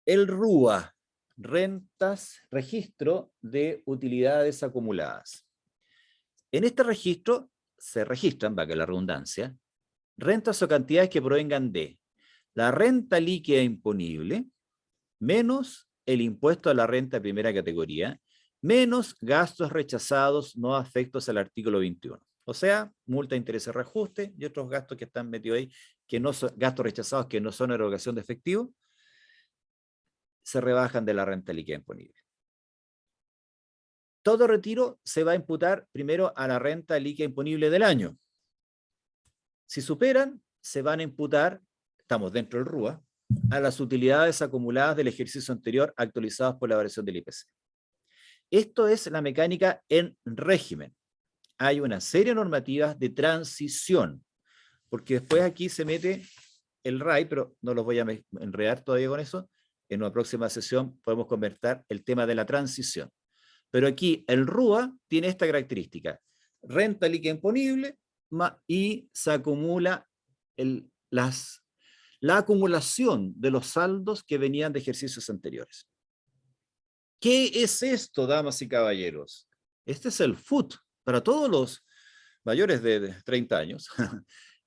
Speaker 1: El RUA, rentas, registro de utilidades acumuladas. En este registro se registran, valga la redundancia, rentas o cantidades que provengan de la renta líquida imponible menos el impuesto a la renta de primera categoría menos gastos rechazados no afectos al artículo 21. O sea, multa, interés, reajuste y otros gastos que están metidos ahí, que no son gastos rechazados, que no son erogación de efectivo, se rebajan de la renta líquida imponible. Todo retiro se va a imputar primero a la renta líquida imponible del año. Si superan, se van a imputar, estamos dentro del RUA, a las utilidades acumuladas del ejercicio anterior actualizadas por la variación del IPC. Esto es la mecánica en régimen. Hay una serie de normativas de transición, porque después aquí se mete el RAI, pero no los voy a enredar todavía con eso. En una próxima sesión podemos convertir el tema de la transición. Pero aquí el RUA tiene esta característica: renta líquida imponible y se acumula la acumulación de los saldos que venían de ejercicios anteriores. ¿Qué es esto, damas y caballeros? Este es el FUT. Para todos los mayores de 30 años,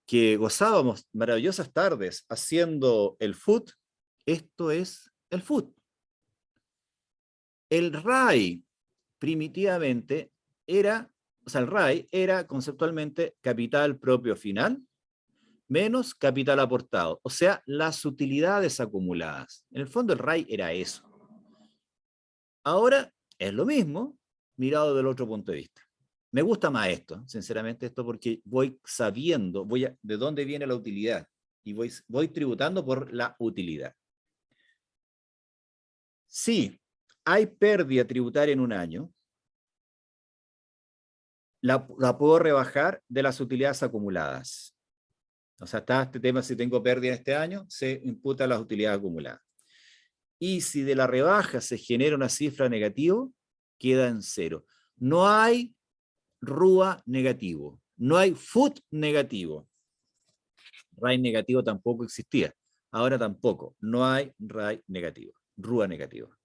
Speaker 1: que gozábamos maravillosas tardes haciendo el FUT, esto es el FUT. El RAI primitivamente era, o sea, el RAI era conceptualmente capital propio final menos capital aportado, o sea, las utilidades acumuladas. En el fondo el RAI era eso. Ahora es lo mismo, mirado del otro punto de vista. Me gusta más esto, sinceramente, esto porque voy sabiendo de dónde viene la utilidad y voy tributando por la utilidad. Si hay pérdida tributaria en un año, la puedo rebajar de las utilidades acumuladas. O sea, está este tema: si tengo pérdida este año, se imputa las utilidades acumuladas. Y si de la rebaja se genera una cifra negativa, queda en cero. No hay RUA negativo, no hay FUT negativo. RAI negativo tampoco existía. Ahora tampoco, no hay RAI negativo, RUA negativo.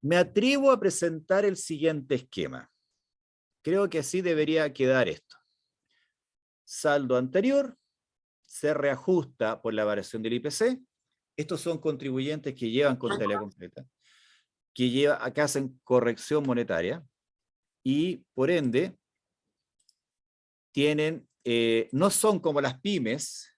Speaker 1: Me atrevo a presentar el siguiente esquema. Creo que así debería quedar esto. Saldo anterior se reajusta por la variación del IPC. Estos son contribuyentes que llevan contabilidad completa, acá hacen corrección monetaria y por ende tienen, no son como las pymes,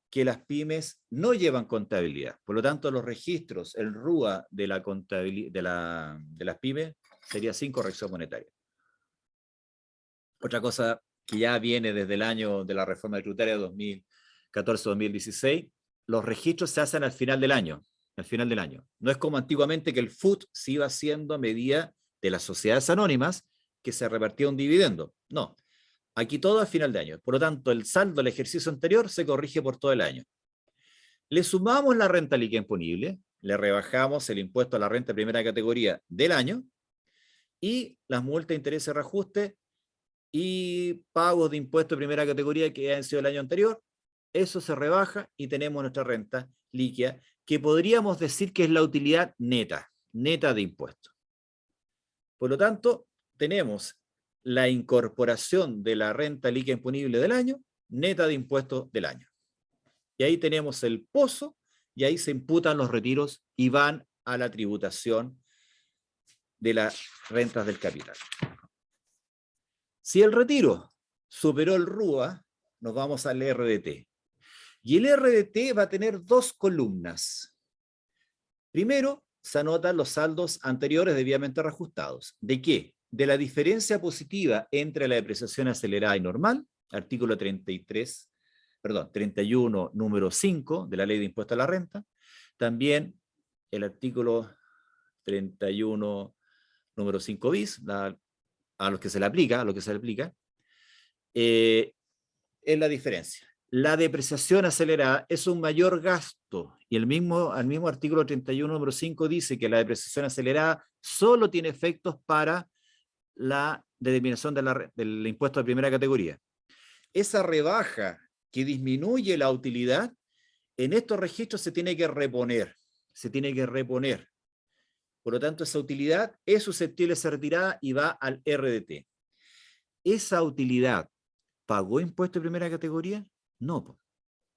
Speaker 1: que las pymes no llevan contabilidad. Por lo tanto, los registros, el RUA de la contabilidad de las pymes sería sin corrección monetaria. Otra cosa que ya viene desde el año de la reforma tributaria 2014-2016, los registros se hacen al final del año. No es como antiguamente, que el FUT se iba haciendo a medida de las sociedades anónimas que se repartía un dividendo. No, aquí todo al final de año. Por lo tanto, el saldo del ejercicio anterior se corrige por todo el año. Le sumamos la renta líquida imponible, le rebajamos el impuesto a la renta de primera categoría del año y las multas de interés y reajuste y pagos de impuestos de primera categoría que han sido el año anterior. Eso se rebaja y tenemos nuestra renta líquida, que podríamos decir que es la utilidad neta de impuestos. Por lo tanto, tenemos la incorporación de la renta líquida imponible del año, neta de impuestos del año. Y ahí tenemos el pozo, y ahí se imputan los retiros y van a la tributación de las rentas del capital. Si el retiro superó el RUA, nos vamos al RDT. Y el RDT va a tener dos columnas. Primero, se anotan los saldos anteriores debidamente reajustados. ¿De qué? De la diferencia positiva entre la depreciación acelerada y normal, artículo 31, número 5 de la Ley de Impuesto a la Renta. También el artículo 31, número 5 bis, a los que se le aplica, es la diferencia. La depreciación acelerada es un mayor gasto, y el mismo artículo 31, número 5 dice que la depreciación acelerada solo tiene efectos para la determinación del impuesto de primera categoría. Esa rebaja que disminuye la utilidad, en estos registros se tiene que reponer. Por lo tanto, esa utilidad es susceptible de ser retirada y va al RDT. ¿Esa utilidad pagó impuesto de primera categoría? No,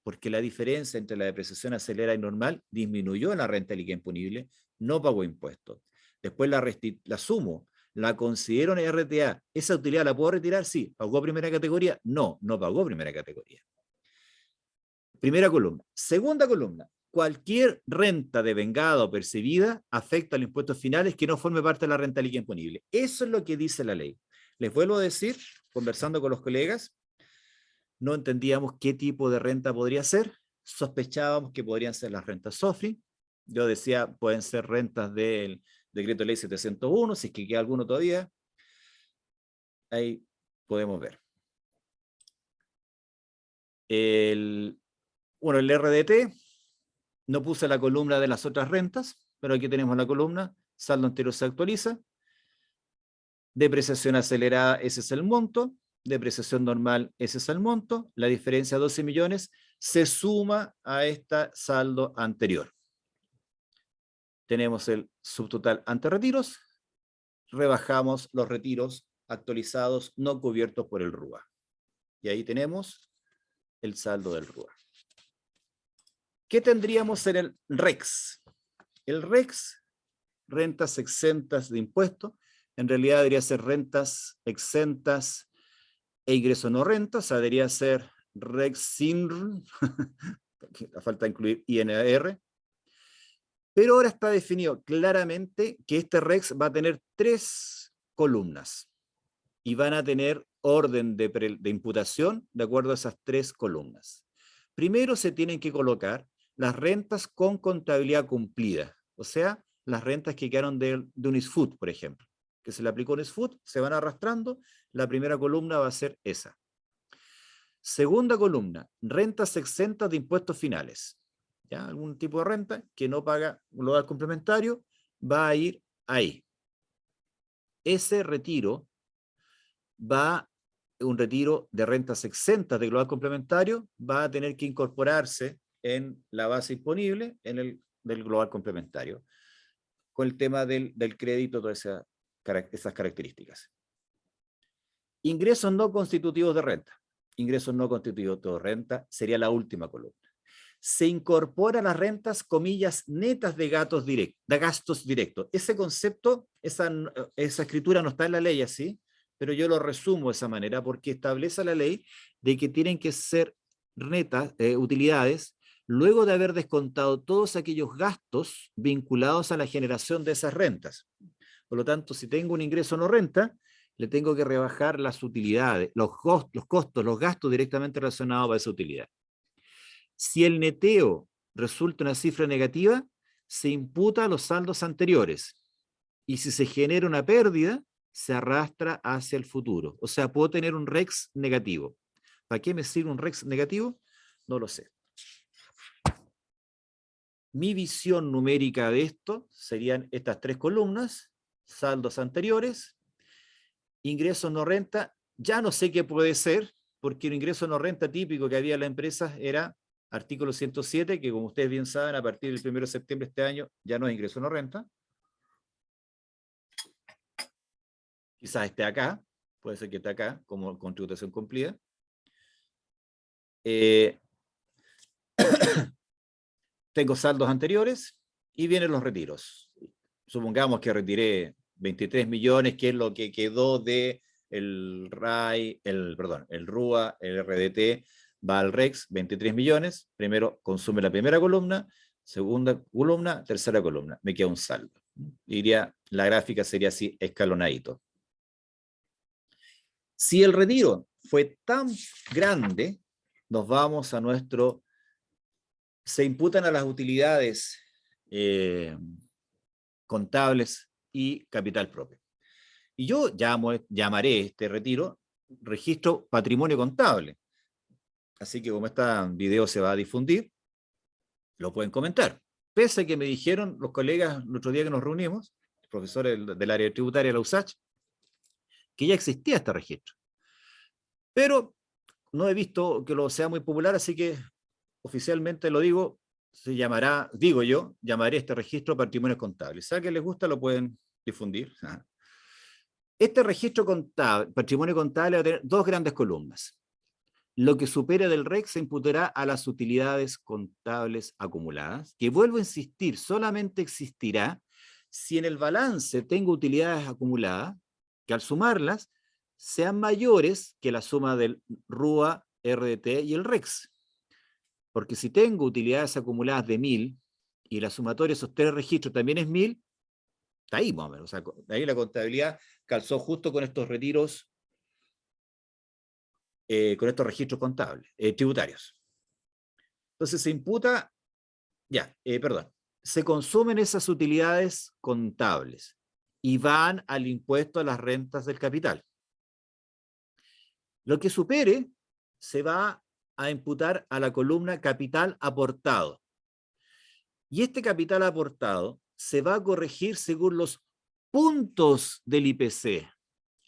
Speaker 1: porque la diferencia entre la depreciación acelerada y normal disminuyó en la renta líquida imponible, no pagó impuestos. Después la sumo, la considero en RTA. ¿Esa utilidad la puedo retirar? Sí. ¿Pagó primera categoría? No, no pagó primera categoría. Primera columna. Segunda columna. Cualquier renta devengada o percibida afecta a los impuestos finales que no forme parte de la renta líquida imponible. Eso es lo que dice la ley. Les vuelvo a decir, conversando con los colegas, no entendíamos qué tipo de renta podría ser. sospechábamos que podrían ser las rentas SOFRI. Yo decía, pueden ser rentas del decreto ley 701, si es que queda alguno todavía. Ahí podemos ver. Bueno, el RDT, no puse la columna de las otras rentas, pero aquí tenemos la columna, saldo anterior se actualiza, depreciación acelerada, ese es el monto, depreciación normal, ese es el monto, la diferencia 12 millones se suma a este saldo anterior. Tenemos el subtotal ante retiros, rebajamos los retiros actualizados no cubiertos por el RUA. Y ahí tenemos el saldo del RUA. ¿Qué tendríamos en el REX? El REX, rentas exentas de impuestos, en realidad debería ser rentas exentas e ingreso no renta, o sea, debería ser REX sin, falta incluir INR, pero ahora está definido claramente que este REX va a tener 3 columnas y van a tener orden de imputación de acuerdo a esas 3 columnas. Primero se tienen que colocar las rentas con contabilidad cumplida, o sea, las rentas que quedaron de un ISFUT, por ejemplo, que se le aplicó un ISFUT, se van arrastrando, la primera columna va a ser esa. Segunda columna, rentas exentas de impuestos finales. ¿Ya? Algún tipo de renta que no paga global complementario va a ir ahí. Ese retiro va, un retiro de rentas exentas de global complementario, va a tener que incorporarse en la base disponible del global complementario, con el tema del crédito, todas esas características. Ingresos no constitutivos de renta. Ingresos no constitutivos de renta sería la última columna. Se incorpora las rentas, comillas, netas de gastos directos. Ese concepto, esa escritura no está en la ley así, pero yo lo resumo de esa manera porque establece la ley de que tienen que ser netas, utilidades, luego de haber descontado todos aquellos gastos vinculados a la generación de esas rentas. Por lo tanto, si tengo un ingreso no renta, le tengo que rebajar las utilidades, los costos, los gastos directamente relacionados a esa utilidad. Si el neteo resulta una cifra negativa, se imputa a los saldos anteriores. Y si se genera una pérdida, se arrastra hacia el futuro. O sea, puedo tener un REX negativo. ¿Para qué me sirve un REX negativo? No lo sé. Mi visión numérica de esto serían estas 3 columnas, saldos anteriores, ingresos no renta, ya no sé qué puede ser, porque el ingreso no renta típico que había en la empresa era artículo 107, que como ustedes bien saben, a partir del 1 de septiembre de este año ya no es ingreso no renta. Quizás esté acá, puede ser que esté acá, como con tributación cumplida. Tengo saldos anteriores y vienen los retiros. Supongamos que retiré 23 millones, que es lo que quedó de el RAI, el RUA, el RDT, va al REX, 23 millones. Primero consume la primera columna, segunda columna, tercera columna. Me queda un saldo. Diría, la gráfica sería así, escalonadito. Si el retiro fue tan grande, nos vamos a nuestro... Se imputan a las utilidades contables y capital propio. Y yo llamaré este retiro registro patrimonio contable. Así que como este video se va a difundir, lo pueden comentar. Pese a que me dijeron los colegas el otro día que nos reunimos, profesores del área tributaria de la USACH, que ya existía este registro. Pero no he visto que lo sea muy popular, así que oficialmente lo digo, se llamará, digo yo, llamaré este registro patrimonio contable. Si a alguien les gusta, lo pueden difundir. Este registro contable, patrimonio contable va a tener 2 grandes columnas. Lo que supere del REC se imputará a las utilidades contables acumuladas, que vuelvo a insistir, solamente existirá si en el balance tengo utilidades acumuladas, que al sumarlas sean mayores que la suma del RUA, RDT y el REX. Porque si tengo utilidades acumuladas de 1000 y la sumatoria de esos 3 registros también es 1000, está ahí más o menos. O sea, ahí la contabilidad calzó justo con estos retiros, con estos registros contables, tributarios. Entonces se imputa, perdón, se consumen esas utilidades contables y van al impuesto a las rentas del capital. Lo que supere se va a imputar a la columna capital aportado. Y este capital aportado se va a corregir según los puntos del IPC.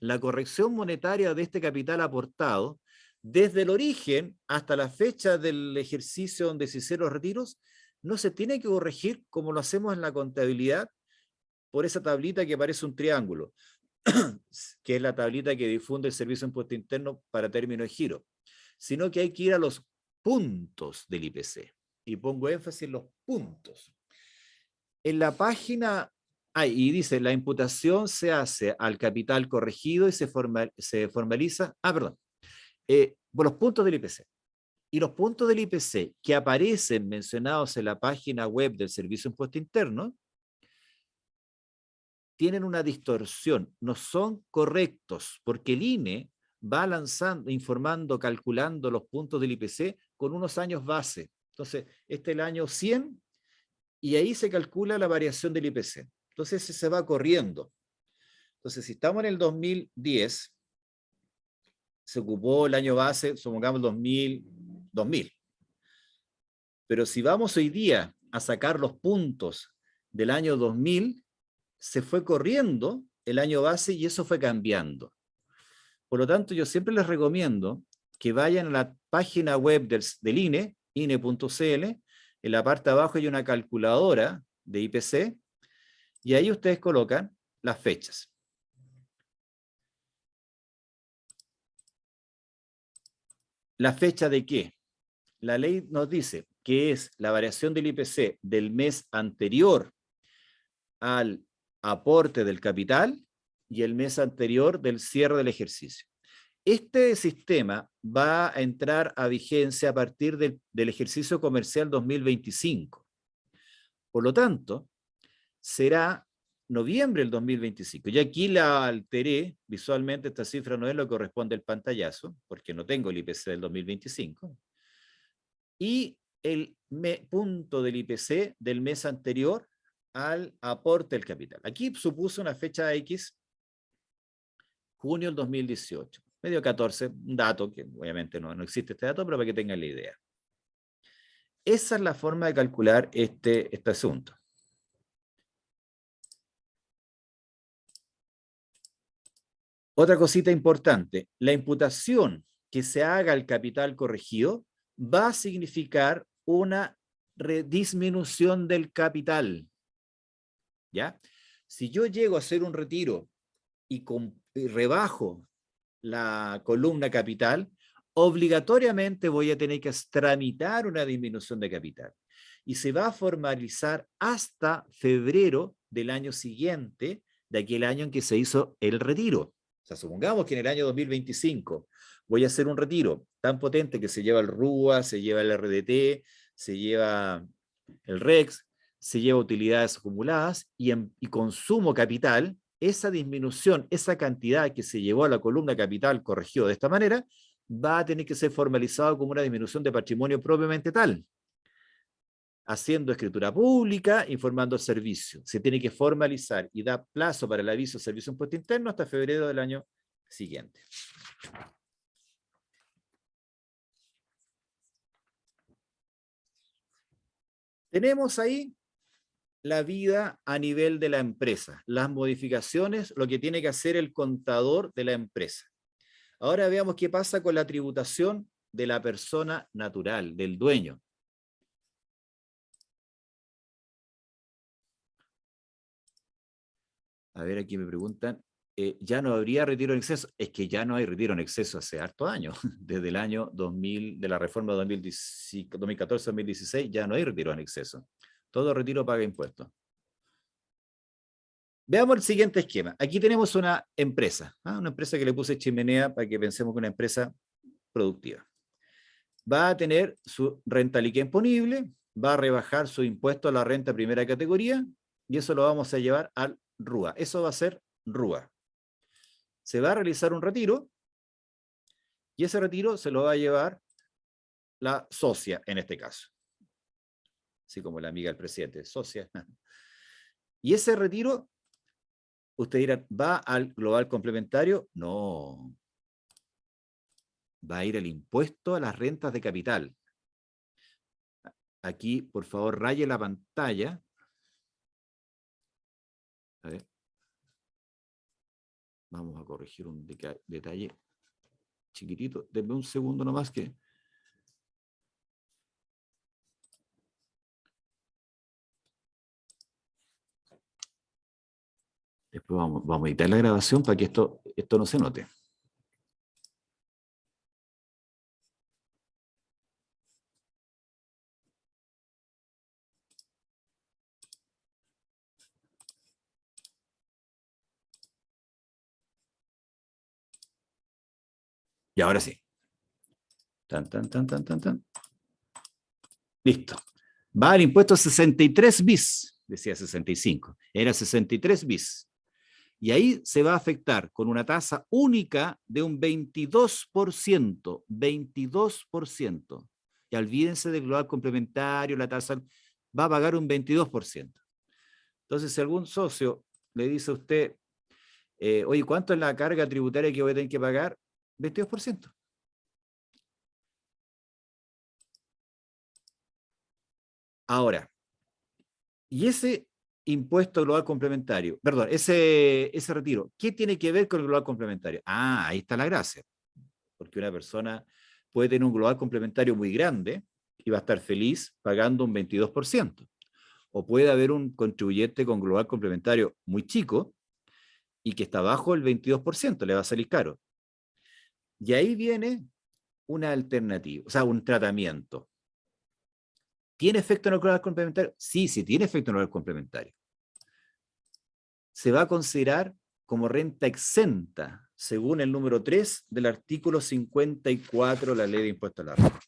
Speaker 1: La corrección monetaria de este capital aportado, desde el origen hasta la fecha del ejercicio donde se hicieron los retiros, no se tiene que corregir como lo hacemos en la contabilidad por esa tablita que parece un triángulo, que es la tablita que difunde el Servicio de Impuesto Interno para término de giro, sino que hay que ir a los puntos del IPC. Y pongo énfasis en los puntos. En la página, y dice, la imputación se hace al capital corregido y se formaliza, por los puntos del IPC. Y los puntos del IPC que aparecen mencionados en la página web del Servicio de Impuesto Interno tienen una distorsión, no son correctos, porque el INE va lanzando, informando, calculando los puntos del IPC con unos años base. Entonces, este es el año 100 y ahí se calcula la variación del IPC. Entonces, se va corriendo. Entonces, si estamos en el 2010, se ocupó el año base, supongamos 2000. Pero si vamos hoy día a sacar los puntos del año 2000, se fue corriendo el año base y eso fue cambiando. Por lo tanto, yo siempre les recomiendo que vayan a la página web del INE, INE.cl, en la parte de abajo hay una calculadora de IPC y ahí ustedes colocan las fechas. ¿La fecha de qué? La ley nos dice que es la variación del IPC del mes anterior al aporte del capital y el mes anterior del cierre del ejercicio. Este sistema va a entrar a vigencia a partir del ejercicio comercial 2025. Por lo tanto, será noviembre del 2025. Y aquí la alteré visualmente, esta cifra no es lo que corresponde al pantallazo, porque no tengo el IPC del 2025. Y el punto del IPC del mes anterior al aporte del capital. Aquí supuse una fecha X, junio del 2018, medio 14, un dato que obviamente no existe este dato, pero para que tengan la idea. Esa es la forma de calcular este asunto. Otra cosita importante, la imputación que se haga al capital corregido va a significar una disminución del capital. ¿Ya? Si yo llego a hacer un retiro y rebajo la columna capital, obligatoriamente voy a tener que tramitar una disminución de capital. Y se va a formalizar hasta febrero del año siguiente, de aquel año en que se hizo el retiro. O sea, supongamos que en el año 2025 voy a hacer un retiro tan potente que se lleva el RUA, se lleva el RDT, se lleva el REX, se lleva utilidades acumuladas y consumo capital. Esa disminución, esa cantidad que se llevó a la columna capital corregido de esta manera, va a tener que ser formalizado como una disminución de patrimonio propiamente tal, haciendo escritura pública, informando al servicio. Se tiene que formalizar y da plazo para el aviso del Servicio de Impuesto Interno hasta febrero del año siguiente. Tenemos ahí la vida a nivel de la empresa, las modificaciones, lo que tiene que hacer el contador de la empresa. Ahora veamos qué pasa con la tributación de la persona natural, del dueño. A ver, aquí me preguntan, ¿ya no habría retiro en exceso? Es que ya no hay retiro en exceso hace hartos años. Desde el año 2000, de la reforma de 2014-2016, ya no hay retiro en exceso. Todo retiro paga impuestos. Veamos el siguiente esquema. Aquí tenemos una empresa que le puse chimenea para que pensemos que una empresa productiva. Va a tener su renta líquida imponible, va a rebajar su impuesto a la renta primera categoría y eso lo vamos a llevar al RUA. Eso va a ser RUA. Se va a realizar un retiro y ese retiro se lo va a llevar la socia en este caso. así como la amiga del presidente, socia. Y ese retiro, usted dirá, ¿va al global complementario? No. Va a ir el impuesto a las rentas de capital. Aquí, por favor, raye la pantalla. A ver. Vamos a corregir un detalle chiquitito. Denme un segundo nomás que... Después vamos a editar la grabación para que esto no se note. Y ahora sí. Tan, tan, tan, tan, tan, tan. Listo. Va al impuesto 63 bis. Decía 65. Era 63 bis. Y ahí se va a afectar con una tasa única de un 22%. 22%. Y olvídense del global complementario, la tasa va a pagar un 22%. Entonces, si algún socio le dice a usted, oye, ¿cuánto es la carga tributaria que voy a tener que pagar? 22%. Ahora, y ese impuesto global complementario, perdón, ese retiro, ¿qué tiene que ver con el global complementario? Ah, ahí está la gracia. Porque una persona puede tener un global complementario muy grande y va a estar feliz pagando un 22%. O puede haber un contribuyente con global complementario muy chico y que está bajo el 22%, le va a salir caro. Y ahí viene una alternativa, o sea, un tratamiento. ¿Tiene efecto en el global complementario? Sí, sí tiene efecto en el global complementario. Se va a considerar como renta exenta, según el número 3 del artículo 54 de la Ley de Impuestos a la Renta.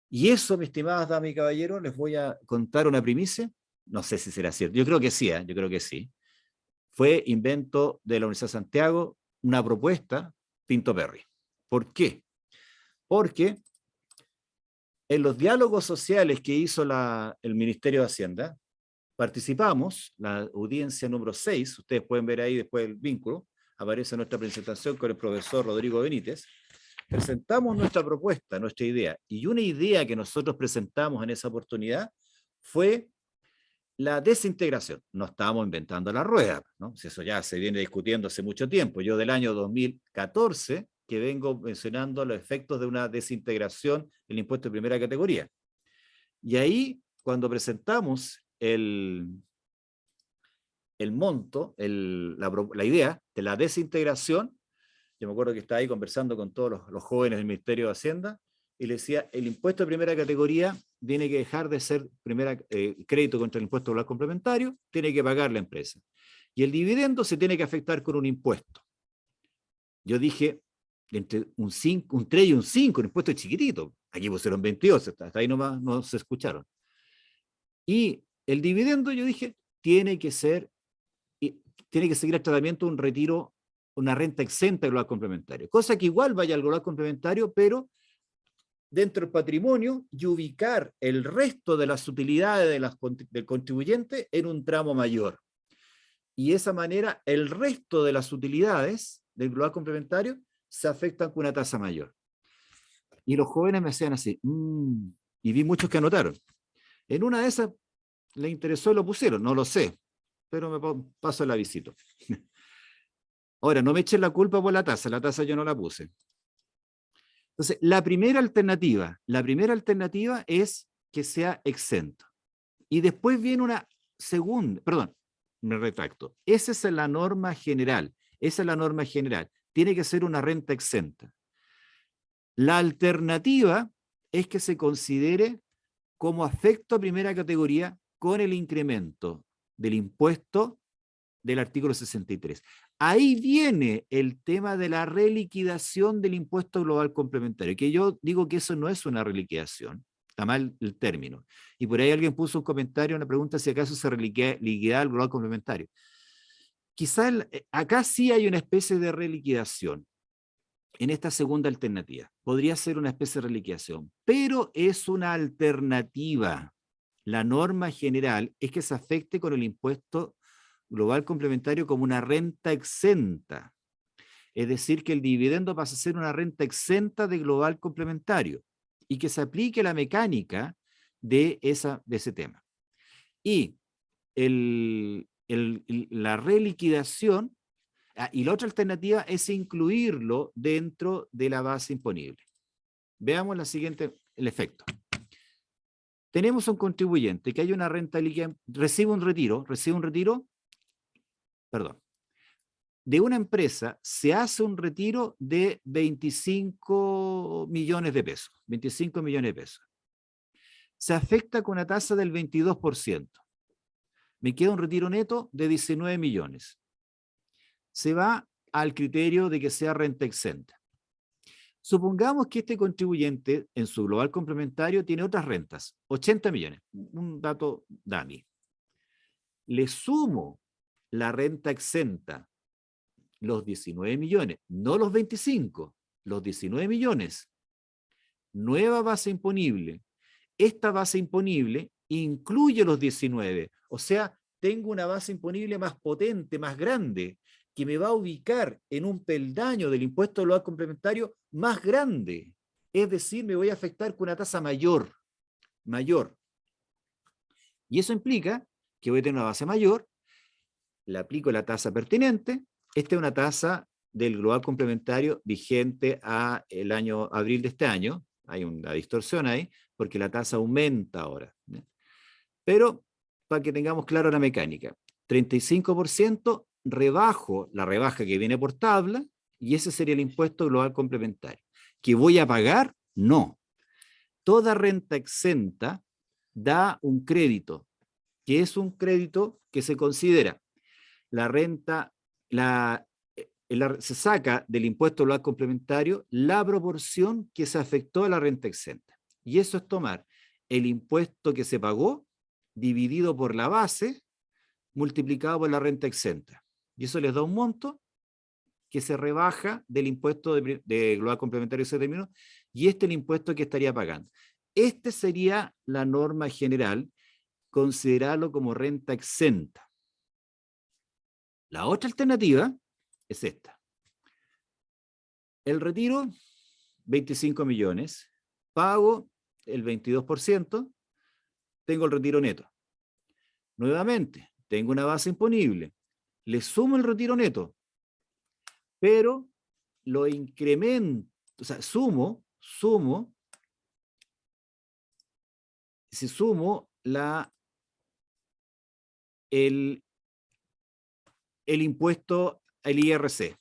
Speaker 1: Y eso, mis estimadas damas y caballeros, les voy a contar una primicia. No sé si será cierto. Yo creo que sí, yo creo que sí. Fue invento de la Universidad de Santiago, una propuesta Pinto Perry. ¿Por qué? Porque en los diálogos sociales que hizo el Ministerio de Hacienda, participamos, la audiencia número 6, ustedes pueden ver ahí después el vínculo, aparece nuestra presentación con el profesor Rodrigo Benítez, presentamos nuestra propuesta, nuestra idea, y una idea que nosotros presentamos en esa oportunidad fue la desintegración. No estábamos inventando la rueda, ¿no? Si eso ya se viene discutiendo hace mucho tiempo. Yo del año 2014 que vengo mencionando los efectos de una desintegración del impuesto de primera categoría. Y ahí, cuando presentamos el monto, la idea de la desintegración, yo me acuerdo que estaba ahí conversando con todos los jóvenes del Ministerio de Hacienda y le decía, el impuesto de primera categoría tiene que dejar de ser crédito contra el impuesto global complementario, tiene que pagar la empresa. Y el dividendo se tiene que afectar con un impuesto. Yo dije, entre un 3 y un 5, un impuesto chiquitito. Aquí pusieron 22, hasta ahí nomás no se escucharon. Y el dividendo, yo dije, tiene que seguir el tratamiento de un retiro, una renta exenta global complementario. Cosa que igual vaya al global complementario, pero dentro del patrimonio y ubicar el resto de las utilidades del contribuyente en un tramo mayor. Y de esa manera, el resto de las utilidades del global complementario se afectan con una tasa mayor. Y los jóvenes me hacían así, y vi muchos que anotaron. En una de esas le interesó y lo pusieron, no lo sé, pero me paso el avisito. Ahora, no me echen la culpa por la tasa yo no la puse. Entonces, la primera alternativa es que sea exento. Y después viene una segunda, perdón, me retracto. Esa es la norma general, Tiene que ser una renta exenta. La alternativa es que se considere como afecto a primera categoría con el incremento del impuesto del artículo 63. Ahí viene el tema de la reliquidación del impuesto global complementario, que yo digo que eso no es una reliquidación, está mal el término. Y por ahí alguien puso un comentario, una pregunta si acaso se reliquida el global complementario. Quizá acá sí hay una especie de reliquidación en esta segunda alternativa. Podría ser una especie de reliquidación, pero es una alternativa. La norma general es que se afecte con el impuesto global complementario como una renta exenta. Es decir, que el dividendo pasa a ser una renta exenta de global complementario y que se aplique la mecánica de ese tema. Y la reliquidación, y la otra alternativa es incluirlo dentro de la base imponible. Veamos el efecto. Tenemos un contribuyente que hay una renta líquida, recibe un retiro, perdón, de una empresa se hace un retiro de 25 millones de pesos, 25 millones de pesos. Se afecta con una tasa del 22%. Me queda un retiro neto de 19 millones. Se va al criterio de que sea renta exenta. Supongamos que este contribuyente en su global complementario tiene otras rentas, 80 millones, un dato dummy. Le sumo la renta exenta, los 19 millones, no los 25, los 19 millones. Nueva base imponible. Esta base imponible incluye los 19, o sea, tengo una base imponible más potente, más grande, que me va a ubicar en un peldaño del impuesto global complementario más grande. Es decir, me voy a afectar con una tasa mayor. Y eso implica que voy a tener una base mayor, le aplico la tasa pertinente. Esta es una tasa del global complementario vigente a el año abril de este año. Hay una distorsión ahí, porque la tasa aumenta ahora. Pero, para que tengamos claro la mecánica, 35% rebajo la rebaja que viene por tabla, y ese sería el impuesto global complementario. ¿Que voy a pagar? No. Toda renta exenta da un crédito, que es un crédito que se considera la renta, se saca del impuesto global complementario la proporción que se afectó a la renta exenta. Y eso es tomar el impuesto que se pagó dividido por la base multiplicado por la renta exenta. Y eso les da un monto que se rebaja del impuesto de global complementario que se terminó, y este es el impuesto que estaría pagando. Este sería la norma general, considerarlo como renta exenta. La otra alternativa es esta. El retiro, 25 millones, pago el 22%, tengo el retiro neto. Nuevamente, tengo una base imponible, le sumo el retiro neto, pero lo incremento, o sea, sumo el impuesto, el IRC.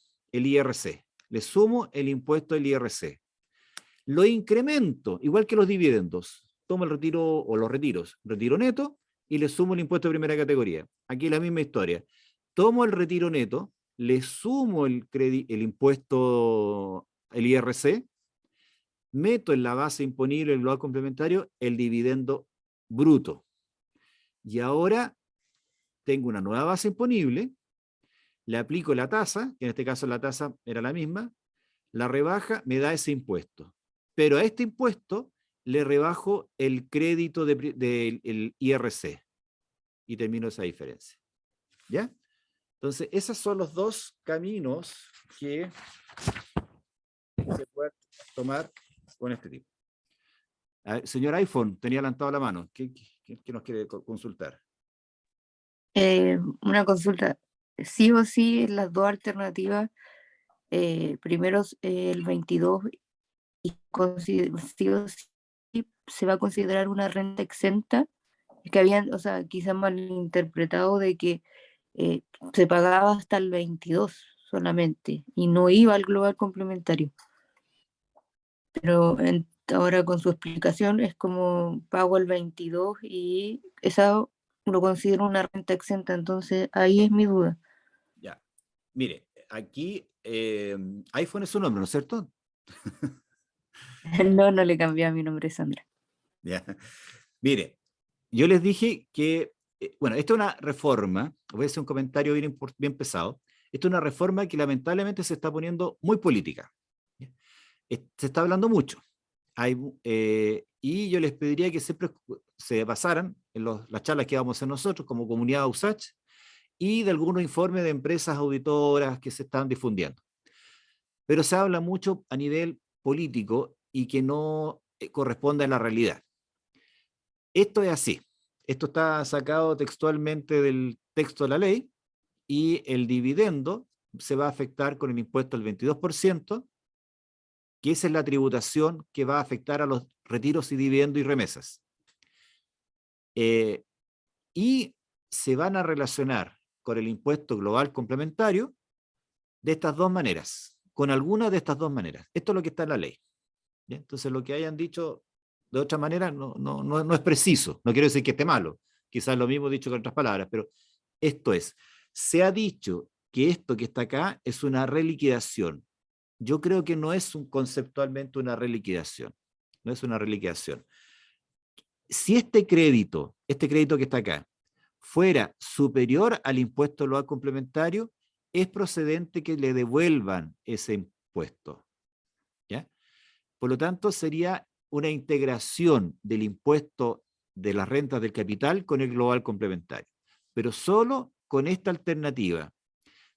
Speaker 1: Le sumo el impuesto del IRC. Lo incremento, igual que los dividendos. Tomo el retiro o los retiros, retiro neto, y le sumo el impuesto de primera categoría. Aquí la misma historia. Tomo el retiro neto, le sumo el impuesto, el IRC, meto en la base imponible el global complementario el dividendo bruto. Y ahora tengo una nueva base imponible, le aplico la tasa, que en este caso la tasa era la misma, la rebaja, me da ese impuesto. Pero a este impuesto le rebajo el crédito del IRC y termino esa diferencia. ¿Ya? Entonces, esos son los dos caminos que se pueden tomar con este tipo. Señor iPhone, tenía levantado la mano. ¿Qué nos quiere consultar?
Speaker 3: Una consulta. Sí o sí, las dos alternativas, primero el 22, y sí o sí se va a considerar una renta exenta, que habían, o sea, quizás malinterpretado de que se pagaba hasta el 22 solamente y no iba al global complementario. Pero ahora con su explicación es como pago el 22 y esa lo considero una renta exenta, entonces ahí es mi duda.
Speaker 1: Ya, mire, aquí iPhone es su nombre, ¿no es cierto?
Speaker 3: No, no le cambié a mi nombre, Sandra.
Speaker 1: Ya. Mire, yo les dije que, bueno, esta es una reforma, voy a hacer un comentario bien pesado, esta es una reforma que lamentablemente se está poniendo muy política. Se está hablando mucho. y yo les pediría que siempre se basaran en las charlas que vamos a hacer nosotros como comunidad USACH y de algunos informes de empresas auditoras que se están difundiendo. Pero se habla mucho a nivel político y que no corresponde a la realidad. Esto es así. Esto está sacado textualmente del texto de la ley y el dividendo se va a afectar con el impuesto al 22%, que esa es la tributación que va a afectar a los retiros y dividendos y remesas. Y se van a relacionar con el impuesto global complementario de estas dos maneras, con alguna de estas dos maneras. Esto es lo que está en la ley. ¿Bien? Entonces, lo que hayan dicho de otra manera no es preciso. No quiero decir que esté malo. Quizás lo mismo dicho con otras palabras, pero esto es. Se ha dicho que esto que está acá es una reliquidación. Yo creo que no es conceptualmente una reliquidación. No es una reliquidación. Si este crédito que está acá, fuera superior al impuesto global complementario, es procedente que le devuelvan ese impuesto. ¿Ya? Por lo tanto, sería una integración del impuesto de las rentas del capital con el global complementario. Pero solo con esta alternativa.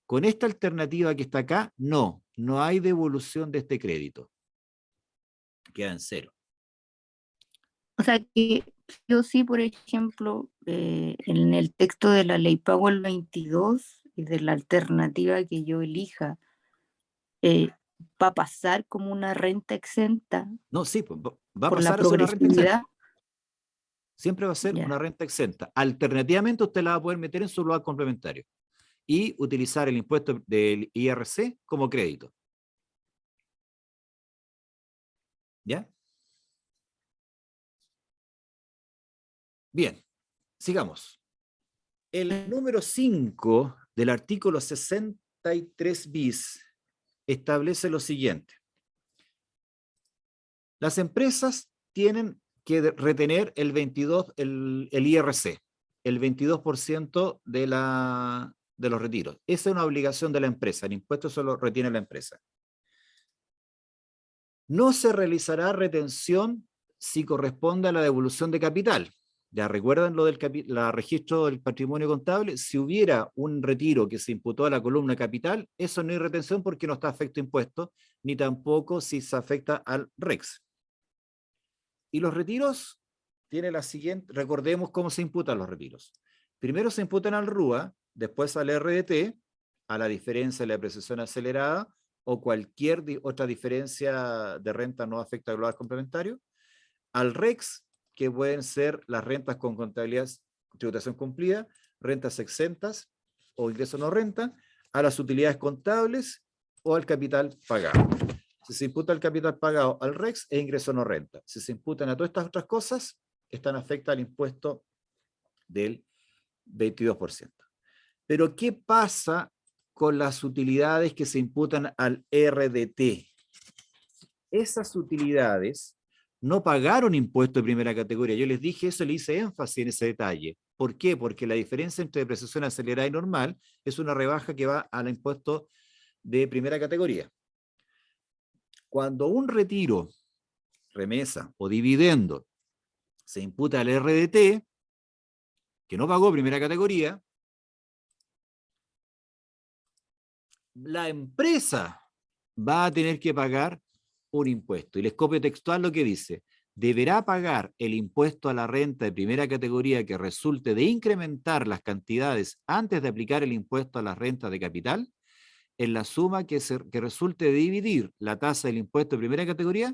Speaker 1: Con esta alternativa que está acá, no hay devolución de este crédito. Queda en cero.
Speaker 3: O sea que yo sí, por ejemplo, en el texto de la ley pago el 22 y de la alternativa que yo elija, va a pasar como una renta exenta
Speaker 1: No, sí, pues, va a
Speaker 3: por la
Speaker 1: pasar a ser una renta exenta.
Speaker 3: progresividad.
Speaker 1: Siempre va a ser
Speaker 3: Ya.
Speaker 1: una renta exenta. Alternativamente, usted la va a poder meter en su global complementario y utilizar el impuesto del IRC como crédito. ¿Ya? Bien, sigamos. El número 5 del artículo 63 bis establece lo siguiente. Las empresas tienen que retener el 22, el IRC, el 22% de los retiros. Esa es una obligación de la empresa, el impuesto solo retiene la empresa. No se realizará retención si corresponde a la devolución de capital. Ya recuerdan lo del registro del patrimonio contable. Si hubiera un retiro que se imputó a la columna capital, eso no hay retención porque no está afecto a impuestos, ni tampoco si se afecta al REX. Y los retiros tiene la siguiente, recordemos cómo se imputan los retiros. Primero se imputan al RUA, después al RDT, a la diferencia de la depreciación acelerada, o cualquier otra diferencia de renta no afecta al global complementario, al REX, que pueden ser las rentas con contabilidad, tributación cumplida, rentas exentas o ingreso no renta, a las utilidades contables o al capital pagado. Si se imputa el capital pagado al REX, es ingreso no renta. Si se imputan a todas estas otras cosas, están afectadas al impuesto del 22%. Pero, ¿qué pasa con las utilidades que se imputan al RDT? Esas utilidades no pagaron impuesto de primera categoría. Yo les dije eso, le hice énfasis en ese detalle. ¿Por qué? Porque la diferencia entre depreciación acelerada y normal es una rebaja que va al impuesto de primera categoría. Cuando un retiro, remesa o dividendo se imputa al RDT, que no pagó primera categoría, la empresa va a tener que pagar un impuesto. Y les copio textual lo que dice: deberá pagar el impuesto a la renta de primera categoría que resulte de incrementar las cantidades antes de aplicar el impuesto a la renta de capital en la suma que resulte de dividir la tasa del impuesto de primera categoría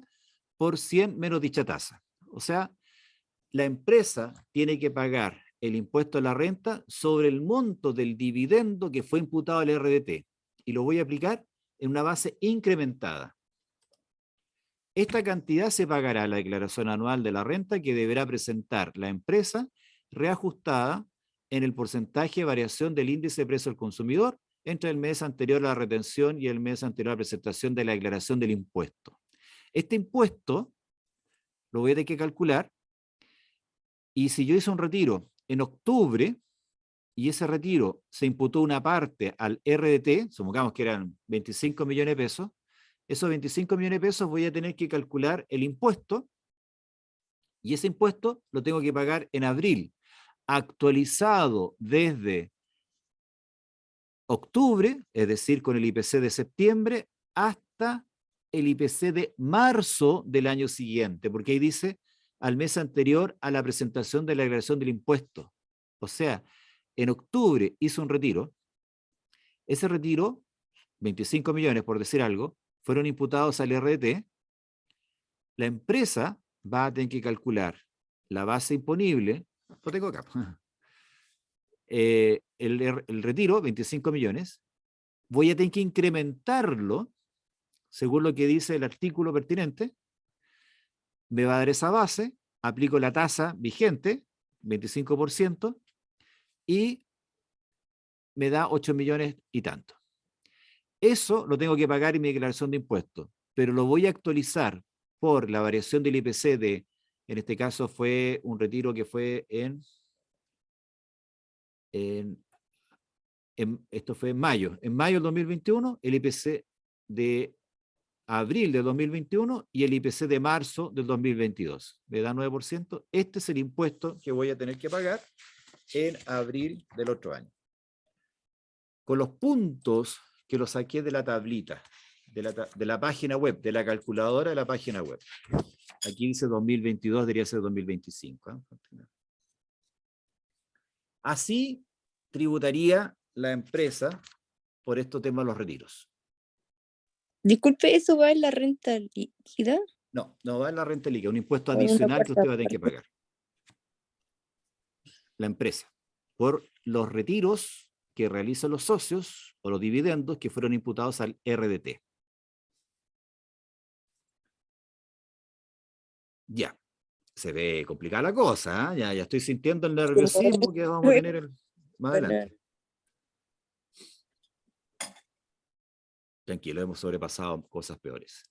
Speaker 1: por 100 menos dicha tasa. O sea, la empresa tiene que pagar el impuesto a la renta sobre el monto del dividendo que fue imputado al RDT. Y lo voy a aplicar en una base incrementada. Esta cantidad se pagará a la declaración anual de la renta que deberá presentar la empresa reajustada en el porcentaje de variación del índice de precio del consumidor entre el mes anterior a la retención y el mes anterior a la presentación de la declaración del impuesto. Este impuesto lo voy a tener que calcular, y si yo hice un retiro en octubre y ese retiro se imputó una parte al RDT, supongamos que eran 25 millones de pesos, esos 25 millones de pesos voy a tener que calcular el impuesto, y ese impuesto lo tengo que pagar en abril, actualizado desde octubre, es decir, con el IPC de septiembre, hasta el IPC de marzo del año siguiente, porque ahí dice al mes anterior a la presentación de la declaración del impuesto. O sea, en octubre hizo un retiro, ese retiro, 25 millones por decir algo, fueron imputados al RDT, la empresa va a tener que calcular la base imponible, lo tengo acá, el retiro, 25 millones, voy a tener que incrementarlo, según lo que dice el artículo pertinente, me va a dar esa base, aplico la tasa vigente, 25%, y me da 8 millones y tanto. Eso lo tengo que pagar en mi declaración de impuestos, pero lo voy a actualizar por la variación del IPC de, en este caso fue un retiro que fue esto fue en mayo del 2021, el IPC de abril del 2021 y el IPC de marzo del 2022. Me da 9%. Este es el impuesto que voy a tener que pagar en abril del otro año. Con los puntos que los saqué de la tablita, de la página web, de la calculadora de la página web. Aquí dice 2022, debería ser 2025. ¿Eh? Así tributaría la empresa por estos temas de los retiros.
Speaker 4: Disculpe, ¿eso va en la renta líquida?
Speaker 1: No, no va en la renta líquida, un impuesto
Speaker 4: O en una
Speaker 1: adicional que
Speaker 4: parte
Speaker 1: usted va a tener que
Speaker 4: aparte.
Speaker 1: pagar. La empresa, por los retiros que realizan los socios o los dividendos que fueron imputados al RDT. Ya, se ve complicada la cosa, ¿eh? Ya estoy sintiendo el nerviosismo que vamos a tener más adelante. Tranquilo, hemos sobrepasado cosas peores.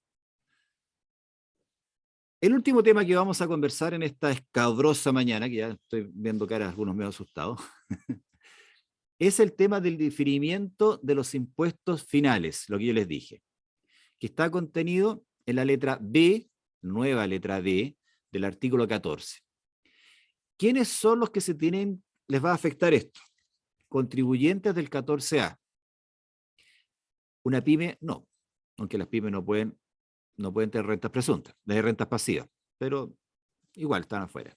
Speaker 1: El último tema que vamos a conversar en esta escabrosa mañana, que ya estoy viendo caras algunos medio asustados, es el tema del diferimiento de los impuestos finales, lo que yo les dije, que está contenido en la letra B, nueva letra B, del artículo 14. ¿Quiénes son los que les va a afectar esto? Contribuyentes del 14A. Una pyme, no, aunque las pymes no pueden tener rentas presuntas, de rentas pasivas, pero igual están afuera.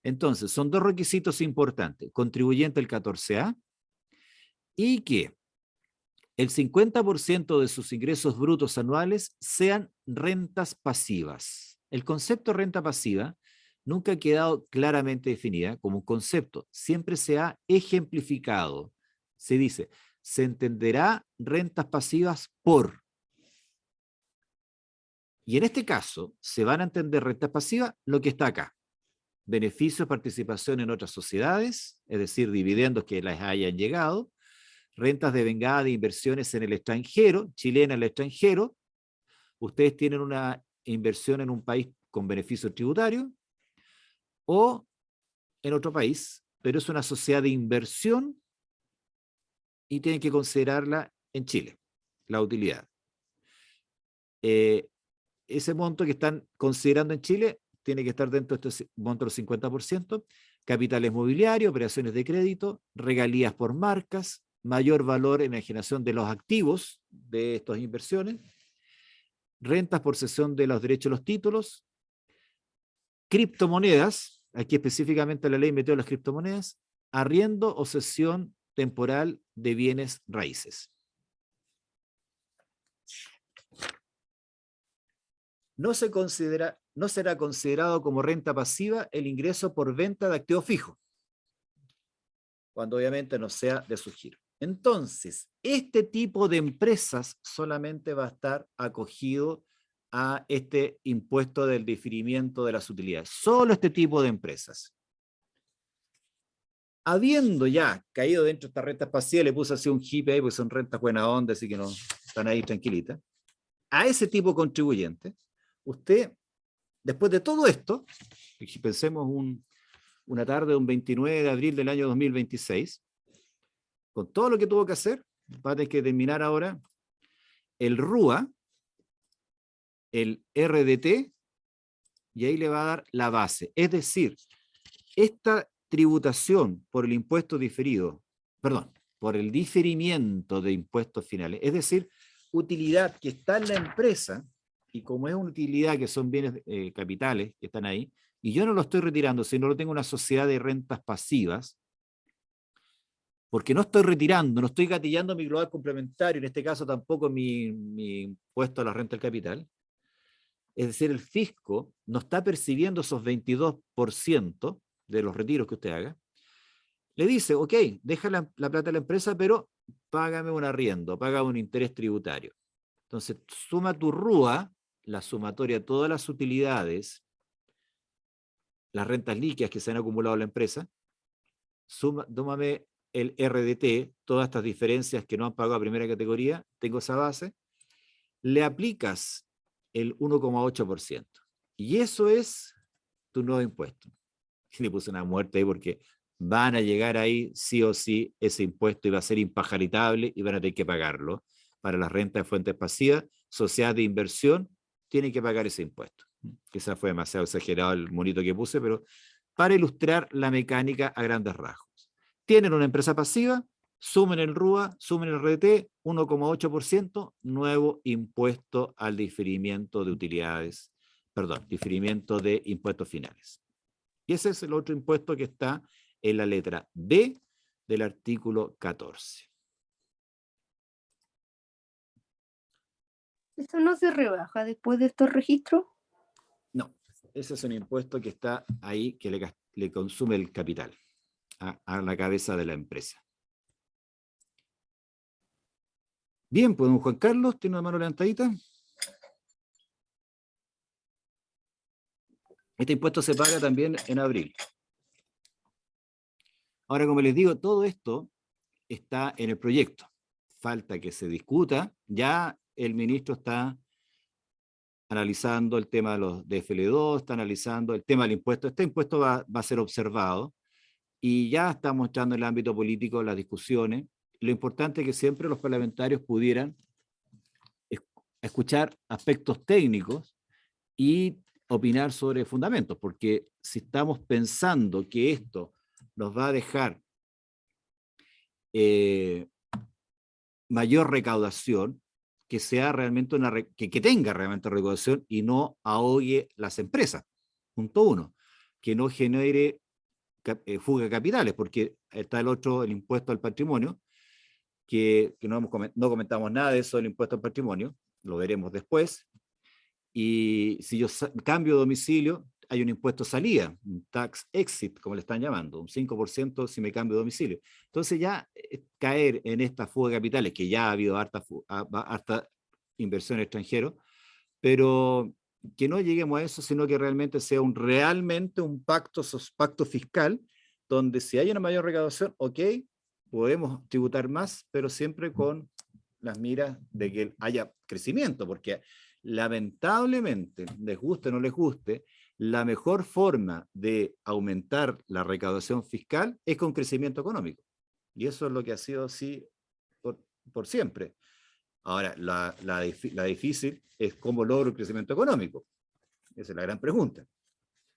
Speaker 1: Entonces, son dos requisitos importantes, contribuyente del 14A y que el 50% de sus ingresos brutos anuales sean rentas pasivas. El concepto de renta pasiva nunca ha quedado claramente definida como un concepto, siempre se ha ejemplificado. Se dice, se entenderá rentas pasivas por. Y en este caso, se van a entender rentas pasivas lo que está acá. Beneficios de participación en otras sociedades, es decir, dividendos que les hayan llegado, rentas de vengada de inversiones en el extranjero, chilena en el extranjero. Ustedes tienen una inversión en un país con beneficio tributario o en otro país, pero es una sociedad de inversión y tienen que considerarla en Chile, la utilidad. Ese monto que están considerando en Chile tiene que estar dentro de este monto del 50%, capitales mobiliarios, operaciones de crédito, regalías por marcas, mayor valor en la generación de los activos de estas inversiones, rentas por cesión de los derechos de los títulos, criptomonedas, aquí específicamente la ley metió las criptomonedas, arriendo o cesión temporal de bienes raíces. No será considerado como renta pasiva el ingreso por venta de activo fijo, cuando obviamente no sea de su giro. Entonces, este tipo de empresas solamente va a estar acogido a este impuesto del diferimiento de las utilidades. Solo este tipo de empresas. Habiendo ya caído dentro de esta renta pasiva, le puse así un hippie ahí, porque son rentas buena onda, así que no están ahí tranquilitas. A ese tipo de contribuyente, usted, después de todo esto, pensemos una tarde de un 29 de abril del año 2026, con todo lo que tuvo que hacer, va a tener que terminar ahora el RUA, el RDT y ahí le va a dar la base. Es decir, esta tributación por el impuesto diferido, perdón, por el diferimiento de impuestos finales, es decir, utilidad que está en la empresa, y como es una utilidad que son bienes capitales que están ahí, y yo no lo estoy retirando, sino lo tengo en una sociedad de rentas pasivas, porque no estoy retirando, no estoy gatillando mi global complementario, en este caso tampoco mi impuesto a la renta del capital. Es decir, el fisco no está percibiendo esos 22% de los retiros que usted haga. Le dice, ok, deja la plata de la empresa, pero págame un arriendo, págame un interés tributario. Entonces, suma tu RUA, la sumatoria de todas las utilidades, las rentas líquidas que se han acumulado en la empresa, tómame el RDT, todas estas diferencias que no han pagado a primera categoría, tengo esa base, le aplicas el 1,8%. Y eso es tu nuevo impuesto. Le puse una muerte ahí porque van a llegar ahí sí o sí ese impuesto y va a ser impajaritable y van a tener que pagarlo. Para las rentas de fuentes pasivas, sociedades de inversión tienen que pagar ese impuesto. Quizás fue demasiado exagerado el monito que puse, pero para ilustrar la mecánica a grandes rasgos. Tienen una empresa pasiva, sumen el RUA, sumen el RT, 1,8%, nuevo impuesto al diferimiento de utilidades, perdón, diferimiento de impuestos finales. Y ese es el otro impuesto que está en la letra B del artículo 14.
Speaker 3: ¿Eso no se rebaja después de estos registros?
Speaker 1: No, ese es un impuesto que está ahí, que le consume el capital a la cabeza de la empresa. Bien, pues don Juan Carlos, ¿tiene una mano levantadita? Este impuesto se paga también en abril. Ahora, como les digo, todo esto está en el proyecto. Falta que se discuta. Ya el ministro está analizando el tema de los DFL2, está analizando el tema del impuesto. Este impuesto va a ser observado y ya está mostrando en el ámbito político las discusiones. Lo importante es que siempre los parlamentarios pudieran escuchar aspectos técnicos y opinar sobre fundamentos, porque si estamos pensando que esto nos va a dejar mayor recaudación, que sea realmente que tenga realmente recaudación y no ahogue las empresas. Punto uno, que no genere fuga de capitales, porque está el otro, el impuesto al patrimonio, que no comentamos nada de eso del impuesto al patrimonio, lo veremos después. Y si yo cambio de domicilio, hay un impuesto salida, un tax exit, como le están llamando, un 5% si me cambio de domicilio. Entonces ya caer en esta fuga de capitales, que ya ha habido harta inversión extranjera, pero que no lleguemos a eso, sino que realmente sea realmente un pacto fiscal, donde si hay una mayor recaudación, ok, podemos tributar más, pero siempre con las miras de que haya crecimiento, porque lamentablemente, les guste o no les guste, la mejor forma de aumentar la recaudación fiscal es con crecimiento económico. Y eso es lo que ha sido así por siempre. Ahora, la difícil es cómo logro el crecimiento económico. Esa es la gran pregunta.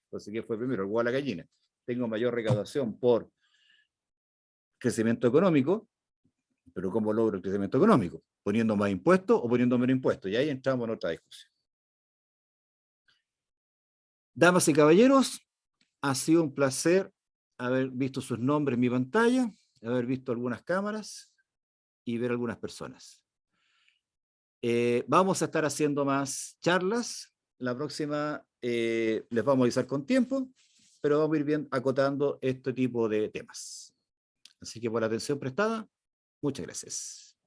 Speaker 1: Entonces, ¿qué fue primero? El huevo a la gallina. Tengo mayor recaudación por crecimiento económico, pero ¿cómo logro el crecimiento económico? ¿Poniendo más impuestos o poniendo menos impuestos? Y ahí entramos en otra discusión. Damas y caballeros, ha sido un placer haber visto sus nombres en mi pantalla, haber visto algunas cámaras y ver algunas personas. Vamos a estar haciendo más charlas. La próxima les vamos a avisar con tiempo, pero vamos a ir bien acotando este tipo de temas. Así que por la atención prestada, muchas gracias.